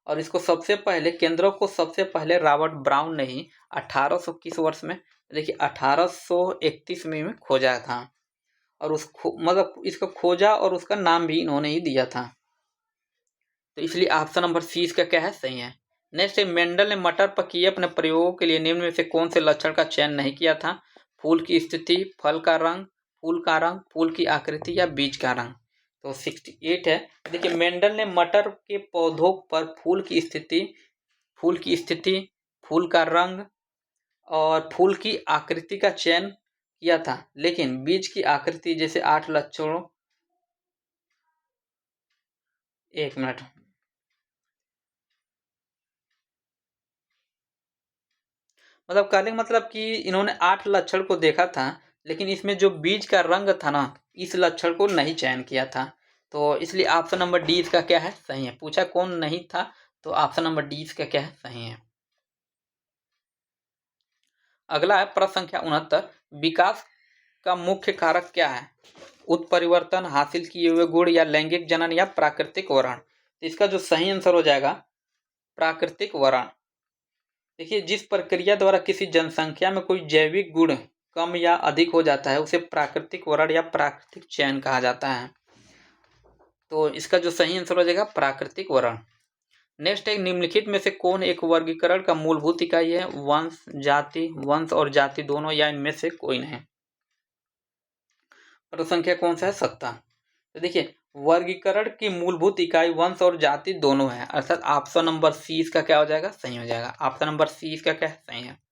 और इसको सबसे पहले केंद्रों को सबसे पहले रॉबर्ट ब्राउन ने ही 1800 किस वर्ष में, देखिए 1831 में खोजा था, और मतलब इसको खोजा और उसका नाम भी इन्होंने ही दिया था। तो इसलिए ऑप्शन नंबर सी इसका क्या है, सही है। नेक्स्ट है मेंडल ने मटर पर किए अपने प्रयोगों के लिए निम्न में से कौन से लक्षण का चयन नहीं किया था? फूल की स्थिति, फल का रंग, फूल की आकृति या बीज का रंग? तो 68 है। देखिए मेंडल ने मटर के पौधों पर फूल की स्थिति, फूल का रंग और फूल की आकृति का चयन किया था, लेकिन बीज की आकृति जैसे 8 लक्षणों, एक मिनट, मतलब कहने का मतलब कि इन्होंने 8 लक्षण को देखा था, लेकिन इसमें जो बीज का रंग था ना, इस लक्षण को नहीं चयन किया था। तो इसलिए ऑप्शन नंबर डी इसका क्या है, सही है। पूछा कौन नहीं था, तो ऑप्शन नंबर डी इसका क्या है, सही है। अगला है प्रश्न संख्या 69, विकास का मुख्य कारक क्या है? उत्परिवर्तन, हासिल किए हुए गुण या लैंगिक जनन या प्राकृतिक वरण? तो इसका जो सही आंसर हो जाएगा प्राकृतिक वरण। देखिए जिस प्रक्रिया द्वारा किसी जनसंख्या में कोई जैविक गुण कम या अधिक हो जाता है उसे प्राकृतिक वरण या प्राकृतिक चयन कहा जाता है। तो इसका जो सही आंसर हो जाएगा प्राकृतिक वरण। नेक्स्ट है निम्नलिखित में से कौन एक वर्गीकरण का मूलभूत इकाई है? वंश और जाति दोनों या इनमें से कोई नहीं? प्रश्न संख्या कौन सा है, 70। तो देखिए वर्गीकरण की मूलभूत इकाई वंश और जाति दोनों है, अर्थात ऑप्शन नंबर सी इसका क्या हो जाएगा, सही हो जाएगा। ऑप्शन नंबर सी इसका क्या है, सही है।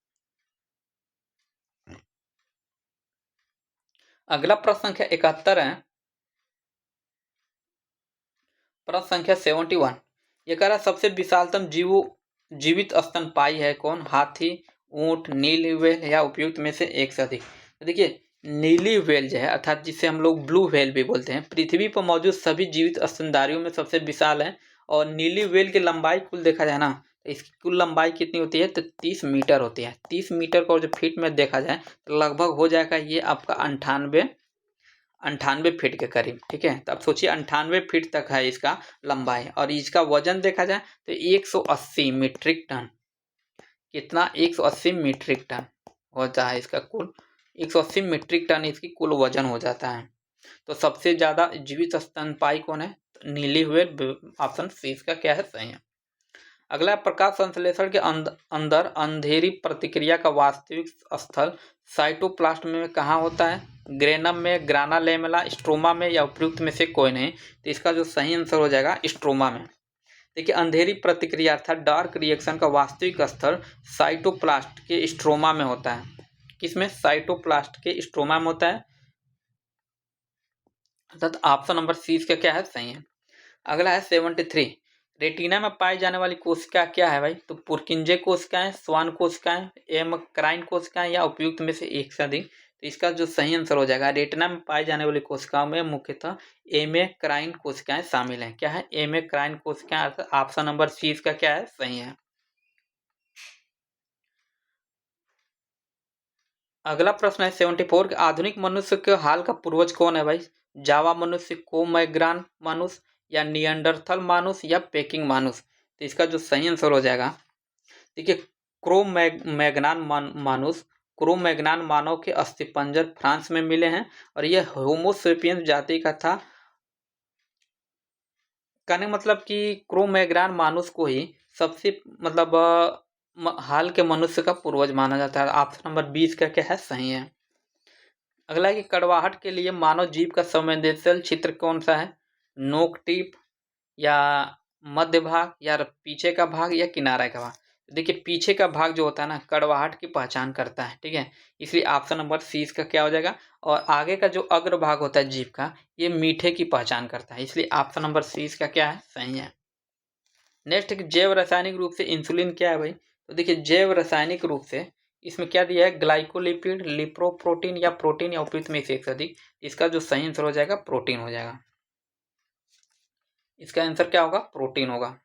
अगला प्रश्न संख्या 71 है। प्रश्न संख्या 71, ये कह रहा है सबसे विशालतम जीवित स्तनपायी है कौन? हाथी, ऊंट, नीली व्हेल या उपयुक्त में से एक से अधिक? तो देखिए नीली व्हेल जो है, अर्थात जिसे हम लोग ब्लू व्हेल भी बोलते हैं, पृथ्वी पर मौजूद सभी जीवित स्तनधारियों में सबसे विशाल है। और नीली व्हेल की लंबाई कुल देखा जाए ना, तो इसकी कुल लंबाई कितनी होती है, तो 30 मीटर होती है। 30 मीटर को जो फीट में देखा जाए तो लगभग हो जाएगा ये आपका 98 फीट के करीब, ठीक है। तो अब सोचिए 98 फीट तक है इसका लंबाई, और इसका वजन देखा जाए तो 180 मीट्रिक टन। कितना? 180 मीट्रिक टन होता है इसका कुल, 180 मीट्रिक टन इसकी कुल वजन हो जाता है। तो सबसे ज्यादा जीवित स्तनपायी कौन है? तो नीली व्हेल, ऑप्शन सी इसका क्या है, सही है। अगला प्रकाश संश्लेषण के अंदर अंधेरी प्रतिक्रिया का वास्तविक स्थल साइटोप्लाज्म में कहाँ होता है? ग्रेनम में, ग्राना लेमेला, स्ट्रोमा में या उपयुक्त में से कोई नहीं? तो इसका जो सही आंसर हो जाएगा स्ट्रोमा में। देखिए अंधेरी प्रतिक्रिया अर्थात डार्क रिएक्शन का वास्तविक स्थल साइटोप्लास्ट के स्ट्रोमा में होता है। किसमें? साइटोप्लास्ट के स्ट्रोमा में होता है, अर्थात ऑप्शन नंबर सी इसका क्या है, सही है। अगला है 73, रेटिना में पाई जाने वाली कोशिका क्या है भाई? तो पुरकिंजे कोशिकाएं, स्वान कोशिकाएं, एमक्राइन कोशिकाएं या उपयुक्त में से एक से अधिक? तो इसका जो सही आंसर हो जाएगा रेटिना में पाई जाने वाली कोशिकाओं में मुख्यतः एमेक्राइन कोशिकाएं शामिल हैं। क्या है? एमेक्राइन कोशिकाएं, अर्थात ऑप्शन नंबर सी इसका क्या है, सही है। अगला प्रश्न है 74 के आधुनिक मनुष्य के हाल का पूर्वज कौन है भाई? जावा मनुष्य, कोमैग्रान मानुस या नियंडरथल मानुस या पेकिंग मानुस? तो इसका जो सही आंसर हो जाएगा, देखिए मानुस, क्रोमैग्नान मानव के अस्थिपंजर फ्रांस में मिले हैं और यह होमोसेपियंस जाति का था। कहने का मतलब कि क्रोमैग्नान मानुस को ही सबसे मतलब हाल के मनुष्य का पूर्वज माना जाता है। ऑप्शन नंबर 20 का क्या है, सही है। अगला है कि कड़वाहट के लिए मानव जीव का संवेदनशील क्षेत्र कौन सा है, नोक टिप या मध्य भाग या पीछे का भाग या किनारा का भाग। देखिए पीछे का भाग जो होता है ना, कड़वाहट की पहचान करता है, ठीक है, इसलिए ऑप्शन नंबर सी इसका क्या हो जाएगा। और आगे का जो अग्र भाग होता है जीभ का, ये मीठे की पहचान करता है, इसलिए ऑप्शन नंबर सी इसका क्या है, सही है। नेक्स्ट जैव रासायनिक रूप से इंसुलिन क्या है भाई, तो देखिए जैव रासायनिक रूप से इसमें क्या दिया है, ग्लाइकोलिपिड, लिपोप्रोटीन या प्रोटीन या उपयुक्त में से एक से अधिक। इसका जो सही आंसर हो जाएगा प्रोटीन हो जाएगा। इसका आंसर क्या होगा, प्रोटीन होगा।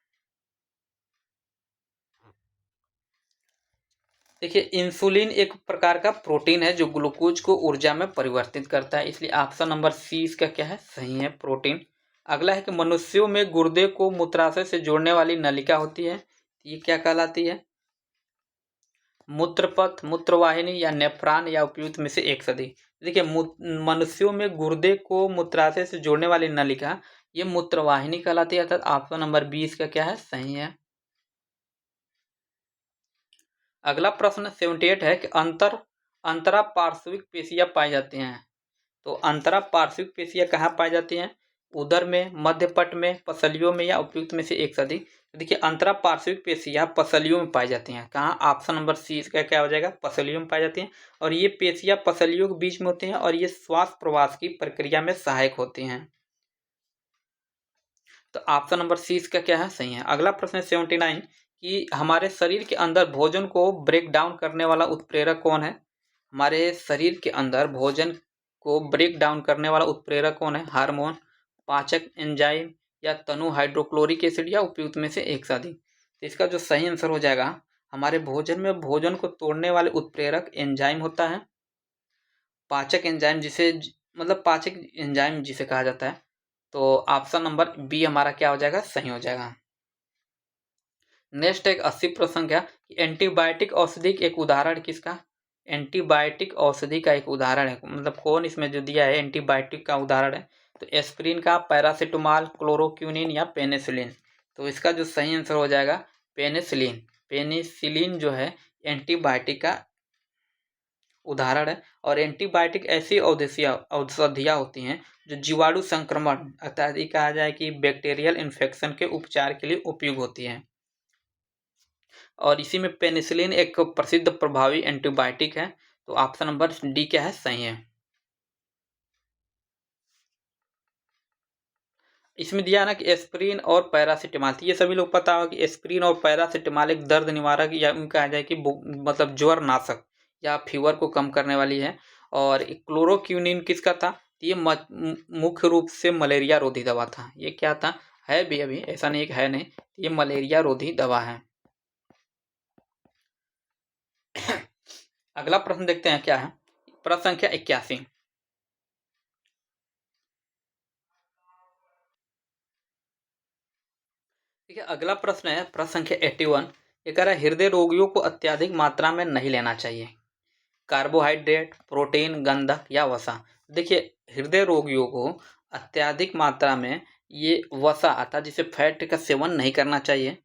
देखिए इंसुलिन एक प्रकार का प्रोटीन है जो ग्लूकोज को ऊर्जा में परिवर्तित करता है, इसलिए ऑप्शन नंबर सी इसका क्या है, सही है, प्रोटीन। अगला है कि मनुष्यों में गुर्दे को मूत्राशय से जोड़ने वाली नलिका होती है, ये क्या कहलाती है, मूत्रपथ, मूत्रवाहिनी या नेफ्रॉन या उपयुक्त में से एक से अधिक। देखिए मनुष्यों में गुर्दे को मूत्राशय से जोड़ने वाली नलिका ये मूत्रवाहिनी कहलाती है, अर्थात ऑप्शन नंबर 20 का क्या है, सही है। अगला प्रश्न 78 है कि अंतरा पार्श्विक पेशियां पाई जाती हैं, तो अंतरा पार्श्विक पेशियां कहाँ पाई जाती हैं, उदर में, मध्यपट में, पसलियों में या उपयुक्त में से एक से अधिक। तो देखिए अंतरा पार्श्विक पेशियां पसलियों में पाई जाती हैं, कहाँ, ऑप्शन नंबर सी इसका क्या हो जाएगा, पसलियों में पाई जाती हैं। और ये पेशियां पसलियों के बीच में होती हैं और ये श्वास प्रवास की प्रक्रिया में सहायक होती हैं, तो ऑप्शन नंबर सी इसका क्या है, सही है। अगला प्रश्न है 79 कि हमारे शरीर के अंदर भोजन को ब्रेक डाउन करने वाला उत्प्रेरक कौन है, हमारे शरीर के अंदर भोजन को ब्रेक डाउन करने वाला उत्प्रेरक कौन है, हार्मोन, पाचक एंजाइम या तनु हाइड्रोक्लोरिक एसिड या उपयुक्त में से एक से अधिक। तो इसका जो सही आंसर हो जाएगा, हमारे भोजन में भोजन को तोड़ने वाले उत्प्रेरक एंजाइम होता है, पाचक एंजाइम जिसे मतलब पाचक एंजाइम जिसे कहा जाता है, तो ऑप्शन नंबर बी हमारा क्या हो जाएगा, सही हो जाएगा। नेक्स्ट एक 80 प्रश्न क्या, एंटीबायोटिक औषधि एक उदाहरण किसका, एंटीबायोटिक औषधि का एक उदाहरण है, मतलब कौन इसमें जो दिया है एंटीबायोटिक का उदाहरण है, तो एस्प्रिन का, पैरासीटामोल, क्लोरोक्विनिन या पेनिसिलिन। तो इसका जो सही आंसर हो जाएगा पेनिसिलिन। पेनिसिलिन जो है एंटीबायोटिक का उदाहरण है। और एंटीबायोटिक ऐसी औषधियाँ होती हैं जो जीवाणु संक्रमण अर्थात ये कहा जाए कि बैक्टीरियल इन्फेक्शन के उपचार के लिए उपयोग होती हैं। और इसी में पेनिसिलिन एक प्रसिद्ध प्रभावी एंटीबायोटिक है, तो ऑप्शन नंबर डी क्या है, सही है। इसमें दिया ना कि एस्प्रिन और पैरासीटामोल, ये सभी लोग पता होगा कि एस्प्रिन और पैरासीटामोल एक दर्द निवारक या कहा जाए कि मतलब ज्वर नाशक या फीवर को कम करने वाली है। और क्लोरोक्विनिन किसका था, ये मुख्य रूप से मलेरिया रोधी दवा था, ये क्या था, है भी अभी ऐसा नहीं है नहीं, ये मलेरिया रोधी दवा है। अगला प्रश्न देखते हैं क्या है, प्रश्न संख्या 81। ठीक है, अगला प्रश्न है प्रश्न संख्या 81। ये कह रहा है हृदय रोगियों को अत्यधिक मात्रा में नहीं लेना चाहिए, कार्बोहाइड्रेट, प्रोटीन, गंधक या वसा। देखिए हृदय रोगियों को अत्यधिक मात्रा में ये वसा आता है जिसे फैट का सेवन नहीं करना चाहिए,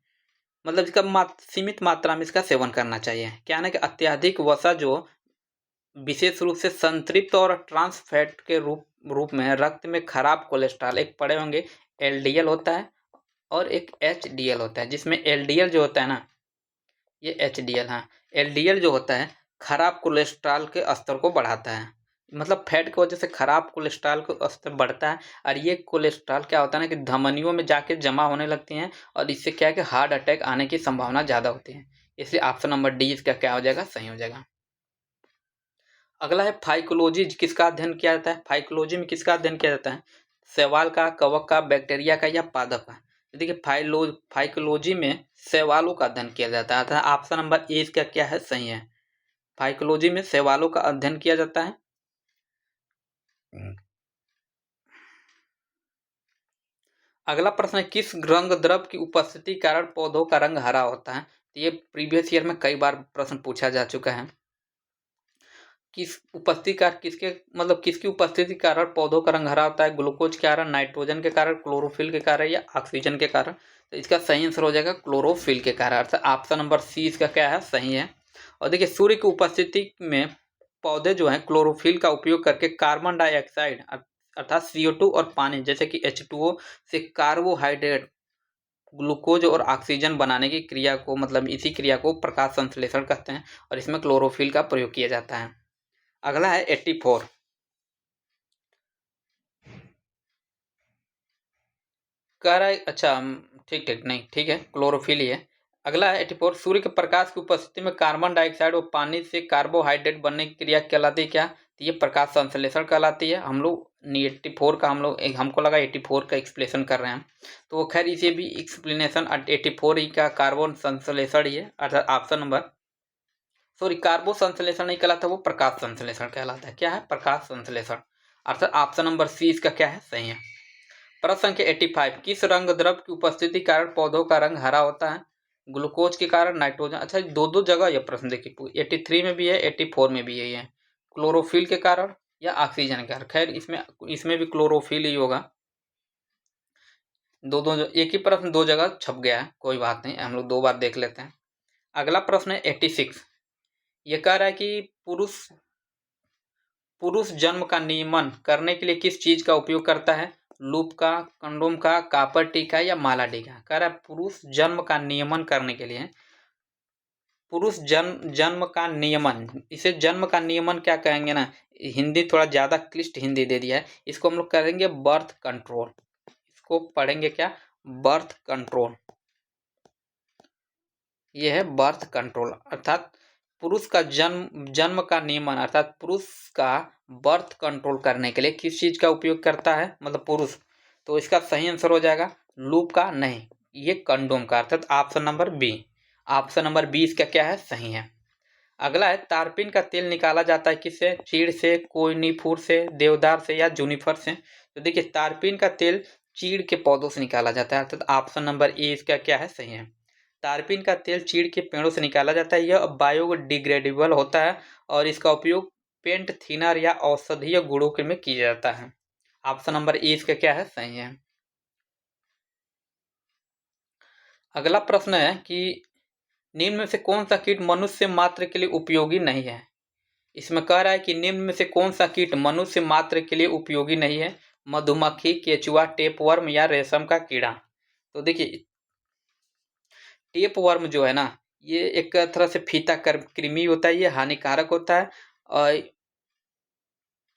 मतलब इसका सीमित मात्रा में इसका सेवन करना चाहिए। क्या है ना कि अत्यधिक वसा जो विशेष रूप से संतृप्त और ट्रांस फैट के रूप में रक्त में खराब कोलेस्ट्रॉल, एक पढ़े होंगे एलडीएल होता है और एक एचडीएल होता है, जिसमें एलडीएल जो होता है ना, ये एचडीएल, हाँ, एलडीएल जो होता है खराब कोलेस्ट्रॉल के स्तर को बढ़ाता है, मतलब फैट की वजह से खराब कोलेस्ट्रॉल का स्तर बढ़ता है। और ये कोलेस्ट्रॉल क्या होता है ना कि धमनियों में जाके जमा होने लगती हैं और इससे क्या है कि हार्ट अटैक आने की संभावना ज़्यादा होती है, इसलिए ऑप्शन नंबर डी इसका क्या हो जाएगा, सही हो जाएगा। अगला है फाइकोलॉजी, किसका अध्ययन किया जाता है, फाइकोलॉजी में किसका अध्ययन किया जाता है, शैवाल का, कवक का, बैक्टीरिया का या पादप का। देखिए फाइकोलॉजी में शैवालों का अध्ययन किया जाता है, अर्थात ऑप्शन नंबर ए इसका क्या है, सही है। फाइकोलॉजी में शैवालों का अध्ययन किया जाता है। अगला प्रश्न है किस रंग द्रव की उपस्थिति कारण पौधों का रंग हरा होता है, तो ये प्रीवियस ईयर में कई बार प्रश्न पूछा जा चुका है। किस उपस्थिति का किसके मतलब किसकी उपस्थिति के कारण पौधों का रंग हरा होता है, ग्लूकोज के कारण, नाइट्रोजन के कारण, क्लोरोफिल के कारण या ऑक्सीजन के कारण। तो इसका सही आंसर हो जाएगा क्लोरोफिल के कारण, अर्थात ऑप्शन नंबर सी इसका क्या है, सही है। और देखिए सूर्य की उपस्थिति में पौधे जो हैं क्लोरोफिल का उपयोग करके कार्बन डाइऑक्साइड अर्थात CO2 और पानी जैसे कि H2O से कार्बोहाइड्रेट, ग्लूकोज और ऑक्सीजन बनाने की क्रिया को, मतलब इसी क्रिया को प्रकाश संश्लेषण कहते हैं और इसमें क्लोरोफिल का प्रयोग किया जाता है। अगला है 84। कह रहा है, अच्छा ठीक ठीक नहीं ठीक है, क्लोरोफिल ही है। अगला है 84, सूर्य के प्रकाश की उपस्थिति में कार्बन डाइऑक्साइड और पानी से कार्बोहाइड्रेट बनने की क्रिया कहलाती है क्या, तो ये प्रकाश संश्लेषण कहलाती है। हम लोग 84 का हमको लगा 84 का एक्सप्लेनेशन कर रहे हैं, तो वो खैर इसे भी एक्सप्लेनेशन 84 ही का कार्बन संश्लेषण ही है, अर्थात ऑप्शन नंबर सॉरी कार्बो संश्लेषण नहीं कहलाता, वो प्रकाश संश्लेषण कहलाता है। क्या है, प्रकाश संश्लेषण, अर्थात ऑप्शन नंबर सी इसका क्या है, सही है। प्रश्न संख्या 85, किस रंग द्रव की उपस्थिति के कारण पौधों का रंग हरा होता है, ग्लूकोज के कारण, नाइट्रोजन, अच्छा दो दो जगह यह प्रश्न देखिए 83 में भी है 84 में भी यही है, क्लोरोफिल के कारण या ऑक्सीजन के कारण। खैर इसमें भी क्लोरोफिल ही होगा, दो एक ही प्रश्न दो जगह छप गया है, कोई बात नहीं, हम लोग दो बार देख लेते हैं। अगला प्रश्न है 86, ये कह रहा है कि पुरुष जन्म का नियमन करने के लिए किस चीज का उपयोग करता है, लूप का, कंडोम का, कापर टीका या माला टीका। कह रहा है पुरुष जन्म का नियमन करने के लिए, पुरुष जन्म का नियमन, इसे जन्म का नियमन क्या कहेंगे ना, हिंदी थोड़ा ज्यादा क्लिष्ट हिंदी दे दिया है, इसको हम लोग करेंगे बर्थ कंट्रोल। इसको पढ़ेंगे क्या, बर्थ कंट्रोल, ये है बर्थ कंट्रोल, अर्थात पुरुष का जन्म का नियमन, अर्थात पुरुष का बर्थ कंट्रोल करने के लिए किस चीज का उपयोग करता है, मतलब पुरुष, तो इसका सही आंसर हो जाएगा लूप का नहीं, ये कंडोम का, अर्थात option number B, option number 20 का क्या है, सही है। अगला है तारपीन का तेल निकाला जाता है किससे, चीड़ से, कोयनीफूर से, देवदार से या जूनिफर से। तो देखिए तारपीन का तेल चीड़ के पौधों से निकाला जाता है, अर्थात ऑप्शन नंबर ए इसका क्या है, सही है। तारपीन का तेल चीड़ के पेड़ों से निकाला जाता है, यह बायोडिग्रेडेबल होता है और इसका उपयोग पेंट थिनर या औषधीय गुणों के में किया जाता है। ऑप्शन नंबर ए इसका क्या है, सही है। अगला प्रश्न है कि निम्न में से कौन सा कीट मनुष्य मात्र के लिए उपयोगी नहीं है। इसमें कह रहा है कि निम्न में से कौन सा कीट मनुष्य मात्र के लिए उपयोगी नहीं है, मधुमक्खी, केचुआ, टेपवर्म या रेशम का कीड़ा। तो देखिए टेपवर्म जो है ना, ये एक तरह से फीता कृमि होता है, ये हानिकारक होता है और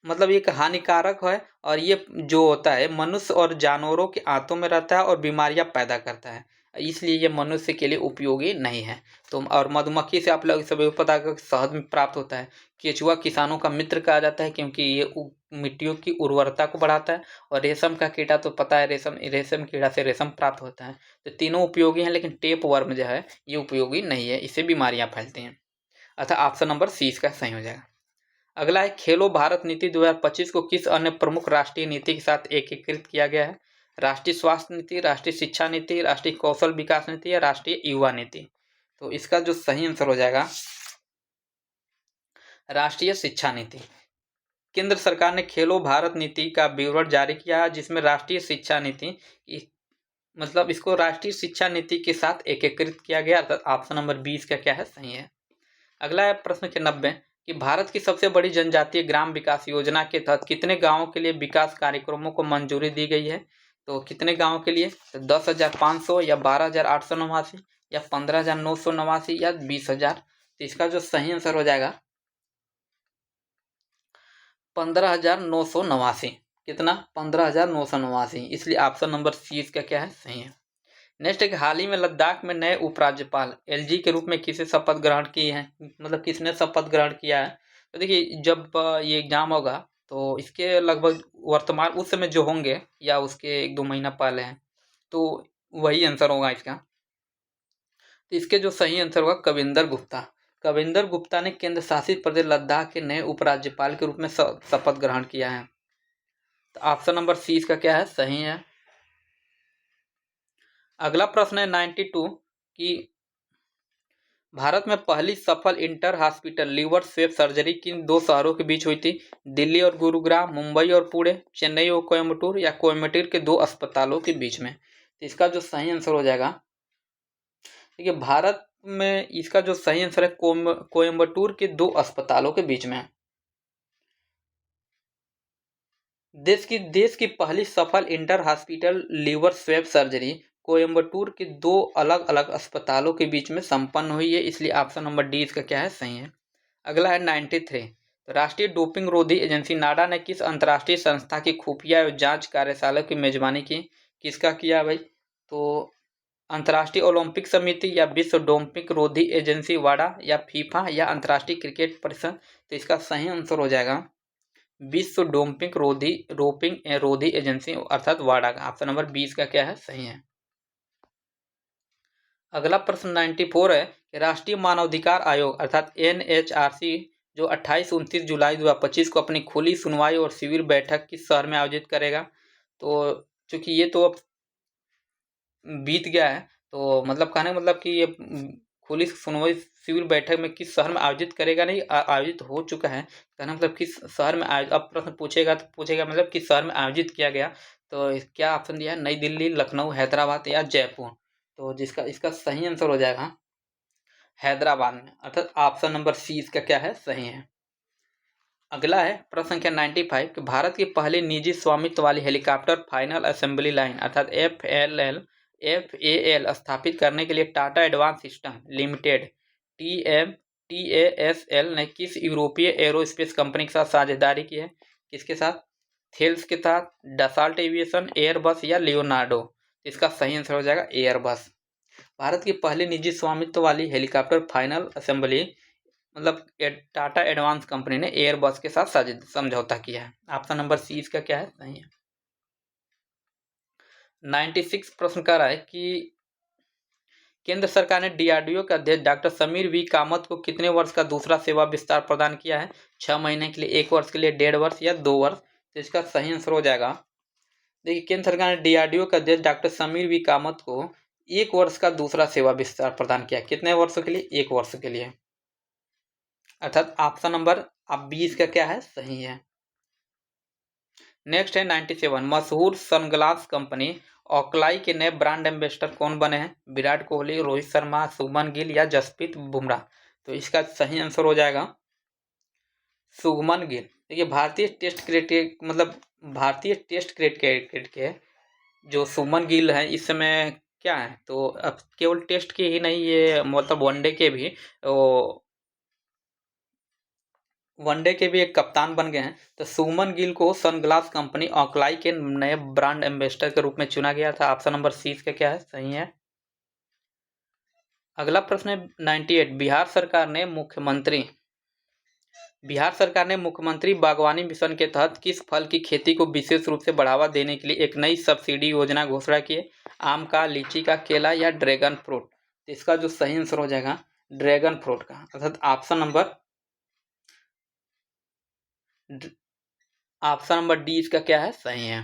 मतलब एक हानिकारक है, और ये जो होता है मनुष्य और जानवरों के आंतों में रहता है और बीमारियां पैदा करता है, इसलिए ये मनुष्य के लिए उपयोगी नहीं है। तो और मधुमक्खी से आप लोग सभी को पता है शहद में प्राप्त होता है। केचुआ किसानों का मित्र कहा जाता है क्योंकि ये मिट्टियों की उर्वरता को बढ़ाता है, और रेशम का कीड़ा तो पता है, रेशम कीड़ा से रेशम प्राप्त होता है। तो तीनों उपयोगी हैं, लेकिन टेप वर्म जो है ये उपयोगी नहीं है, इससे बीमारियां फैलती हैं, अर्थात ऑप्शन नंबर सी इसका सही हो जाएगा। अगला है खेलो भारत नीति 2025 को किस अन्य प्रमुख राष्ट्रीय नीति के साथ एकीकृत किया गया है, राष्ट्रीय स्वास्थ्य नीति, राष्ट्रीय शिक्षा नीति, राष्ट्रीय कौशल विकास नीति या राष्ट्रीय युवा नीति। तो इसका जो सही आंसर हो जाएगा राष्ट्रीय शिक्षा नीति। केंद्र सरकार ने खेलो भारत नीति का विवरण जारी किया है, जिसमें राष्ट्रीय शिक्षा नीति मतलब इसको राष्ट्रीय शिक्षा नीति के साथ एकीकृत किया गया, अर्थात ऑप्शन नंबर 20 का क्या है, सही है। अगला है प्रश्न के 90 कि भारत की सबसे बड़ी जनजातीय ग्राम विकास योजना के तहत कितने गांवों के लिए विकास कार्यक्रमों को मंजूरी दी गई है। तो कितने गांवों के लिए, तो 10,500 या 12,889 या 15,989 या 20,000। तो इसका जो सही आंसर हो जाएगा 15,989। कितना, 15,989, इसलिए ऑप्शन नंबर सी इसका क्या है, सही है। नेक्स्ट एक हाल ही में लद्दाख में नए उपराज्यपाल एलजी के रूप में किसे शपथ ग्रहण की है, मतलब किसने शपथ ग्रहण किया है। तो देखिए जब ये एग्जाम होगा तो इसके लगभग वर्तमान उस समय जो होंगे या उसके 1-2 महीना पहले हैं, तो वही आंसर होगा इसका। तो इसके जो सही आंसर होगा कविंदर गुप्ता। कविंदर गुप्ता ने केंद्र शासित प्रदेश लद्दाख के नए उपराज्यपाल के रूप में शपथ ग्रहण किया है। तो ऑप्शन नंबर सी इसका क्या है, सही है। अगला प्रश्न है 92 कि भारत में पहली सफल inter hospital liver swap surgery किन दो शहरों के बीच हुई थी, दिल्ली और गुरुग्राम, मुंबई और पुणे, चेन्नई और कोयम्बटूर या कोयम्बटूर के दो अस्पतालों के बीच में। तो इसका जो सही आंसर हो जाएगा, देखिए भारत में इसका जो सही आंसर है कोयम्बटूर के 2 अस्पतालों के बीच में है। देश की पहली सफल inter hospital liver swap surgery Coimbatore के 2 अलग अलग अस्पतालों के बीच में संपन्न हुई है, इसलिए ऑप्शन नंबर डी इसका क्या है, सही है। अगला है 93, तो राष्ट्रीय डोपिंग रोधी एजेंसी नाडा ने किस अंतर्राष्ट्रीय संस्था की खुफिया जांच कार्यशाला की मेजबानी की, किसका किया भाई, तो अंतर्राष्ट्रीय ओलंपिक समिति या विश्व डोपिंग रोधी एजेंसी वाडा या फीफा या अंतर्राष्ट्रीय क्रिकेट परिषद, तो इसका सही आंसर हो जाएगा विश्व डोपिंग रोधी एजेंसी अर्थात वाडा का। ऑप्शन नंबर 20 का क्या है, सही है। अगला प्रश्न 94 है कि राष्ट्रीय मानवाधिकार आयोग अर्थात NHRC जो 28-29 जुलाई 2025 को अपनी खुली सुनवाई और सिविल बैठक किस शहर में आयोजित करेगा, तो चूंकि ये तो अब बीत गया है, तो मतलब कहने का मतलब कि ये खुली सुनवाई सिविल बैठक में किस शहर में आयोजित करेगा नहीं, आयोजित हो चुका है। कहना मतलब किस शहर में अब प्रश्न पूछेगा तो पूछेगा मतलब किस शहर में आयोजित किया गया, तो क्या ऑप्शन दिया है, नई दिल्ली, लखनऊ, हैदराबाद या जयपुर, तो जिसका इसका सही आंसर हो जाएगा हैदराबाद में, अर्थात ऑप्शन नंबर सी इसका क्या है, सही है। अगला है प्रश्न संख्या 95 कि भारत की पहली निजी स्वामित्व वाली हेलीकॉप्टर फाइनल असेंबली लाइन अर्थात FAL स्थापित करने के लिए Tata advance system limited TASL ने किस यूरोपीय एरोस्पेस कंपनी के साथ साझेदारी की है, किसके साथ, थेल्स के साथ, डसाल्ट एविएशन, एयरबस या लियोनार्डो, इसका सही आंसर हो जाएगा एयरबस। भारत की पहली निजी स्वामित्व वाली हेलीकॉप्टर फाइनल असेंबली मतलब टाटा एडवांस कंपनी ने एयरबस के साथ समझौता किया है। ऑप्शन नंबर सी इसका क्या है, सही है। 96 प्रश्न कर रहा है कि केंद्र सरकार ने DRDO के अध्यक्ष डॉक्टर समीर वी कामत को कितने वर्ष का दूसरा सेवा विस्तार प्रदान किया है, 6 महीने के लिए, 1 वर्ष के लिए, 1.5 वर्ष या 2 वर्ष, तो इसका सही आंसर हो जाएगा, देखिए केंद्र सरकार ने DRDO के अध्यक्ष डॉक्टर समीर वी कामत को 1 वर्ष का दूसरा सेवा विस्तार प्रदान किया, कितने वर्षों के लिए, 1 वर्ष के लिए, अर्थात ऑप्शन नंबर अब 20 का क्या है, सही है। नेक्स्ट है 97, मशहूर सनग्लास कंपनी ऑकलाई के नए ब्रांड एम्बेसडर कौन बने हैं, विराट कोहली, रोहित शर्मा, शुभमन गिल या जसप्रीत बुमराह, तो इसका सही आंसर हो जाएगा शुभमन गिल। देखिए भारतीय टेस्ट क्रिकेट के जो शुभमन गिल है इस समय क्या है, तो अब केवल टेस्ट के ही नहीं, ये मतलब वनडे के भी एक कप्तान बन गए हैं। तो शुभमन गिल को सनग्लास कंपनी ऑकलाई के नए ब्रांड एम्बेसडर के रूप में चुना गया था। ऑप्शन नंबर सी इसका क्या है, सही है। अगला प्रश्न है 98, बिहार सरकार ने मुख्यमंत्री बागवानी मिशन के तहत किस फल की खेती को विशेष रूप से बढ़ावा देने के लिए एक नई सब्सिडी योजना घोषणा की है, आम का, लीची का, केला या ड्रैगन फ्रूट, इसका जो सही आंसर हो जाएगा ड्रैगन फ्रूट का, अर्थात ऑप्शन नंबर डी इसका क्या है, सही है।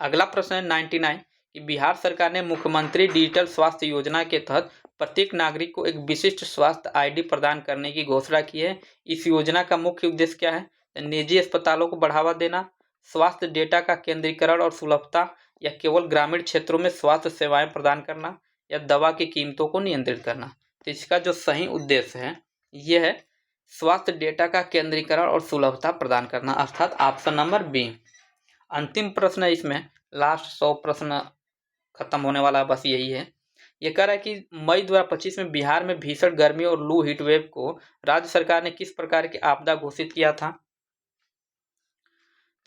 अगला प्रश्न है 99 कि बिहार सरकार ने मुख्यमंत्री डिजिटल स्वास्थ्य योजना के तहत प्रत्येक नागरिक को एक विशिष्ट स्वास्थ्य ID प्रदान करने की घोषणा की है। इस योजना का मुख्य उद्देश्य क्या है, निजी अस्पतालों को बढ़ावा देना, स्वास्थ्य डेटा का केंद्रीकरण और सुलभता, या केवल ग्रामीण क्षेत्रों में स्वास्थ्य सेवाएं प्रदान करना, या दवा की कीमतों को नियंत्रित करना, तो इसका जो सही उद्देश्य है यह है स्वास्थ्य डेटा का केंद्रीकरण और सुलभता प्रदान करना, अर्थात ऑप्शन नंबर बी। अंतिम प्रश्न है इसमें, लास्ट 100 प्रश्न खत्म होने वाला बस यही है। ये कह रहा है कि मई 2025 में बिहार में भीषण गर्मी और लू हीट वेव को राज्य सरकार ने किस प्रकार की आपदा घोषित किया था,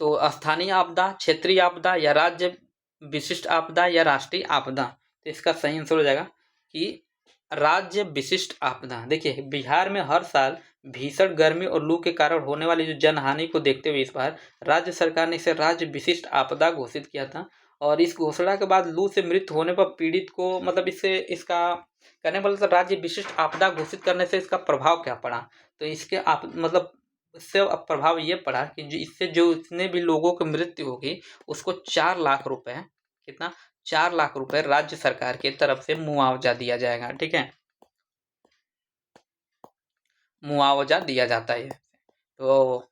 तो स्थानीय आपदा, क्षेत्रीय आपदा या राज्य विशिष्ट आपदा या राष्ट्रीय आपदा, तो इसका सही आंसर हो जाएगा कि राज्य विशिष्ट आपदा। देखिए बिहार में हर साल भीषण गर्मी और लू के कारण होने वाली जो जनहानि को देखते हुए इस बार राज्य सरकार ने इसे राज्य विशिष्ट आपदा घोषित किया था। और इस घोषणा के बाद लू से मृत्यु होने पर पीड़ित को मतलब इसका कहने वाला राज्य विशिष्ट आपदा घोषित करने से इसका प्रभाव क्या पड़ा, तो इसके मतलब इससे प्रभाव ये पड़ा कि इससे जो जितने भी लोगों की मृत्यु होगी उसको 4 लाख रुपए, कितना, 4 लाख रुपए राज्य सरकार की तरफ से मुआवजा दिया जाएगा, ठीक है, मुआवजा दिया जाता है। तो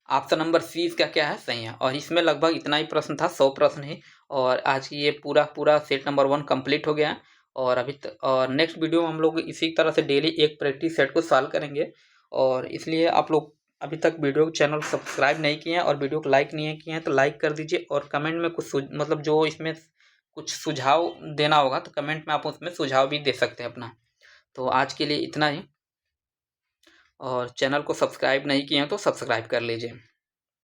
ऑप्शन नंबर सी इसका क्या है, सही है। और इसमें लगभग इतना ही प्रश्न था, 100 प्रश्न ही। और आज की ये पूरा सेट नंबर 1 कंप्लीट हो गया है। और और नेक्स्ट वीडियो में हम लोग इसी तरह से डेली एक प्रैक्टिस सेट को सॉल्व करेंगे। और इसलिए आप लोग अभी तक वीडियो चैनल सब्सक्राइब नहीं किए हैं और वीडियो को लाइक नहीं किए हैं तो लाइक कर दीजिए। और कमेंट में कुछ मतलब जो इसमें कुछ सुझाव देना होगा तो कमेंट में आप उसमें सुझाव भी दे सकते हैं अपना। तो आज के लिए इतना ही। और चैनल को सब्सक्राइब नहीं किए हैं तो सब्सक्राइब कर लीजिए।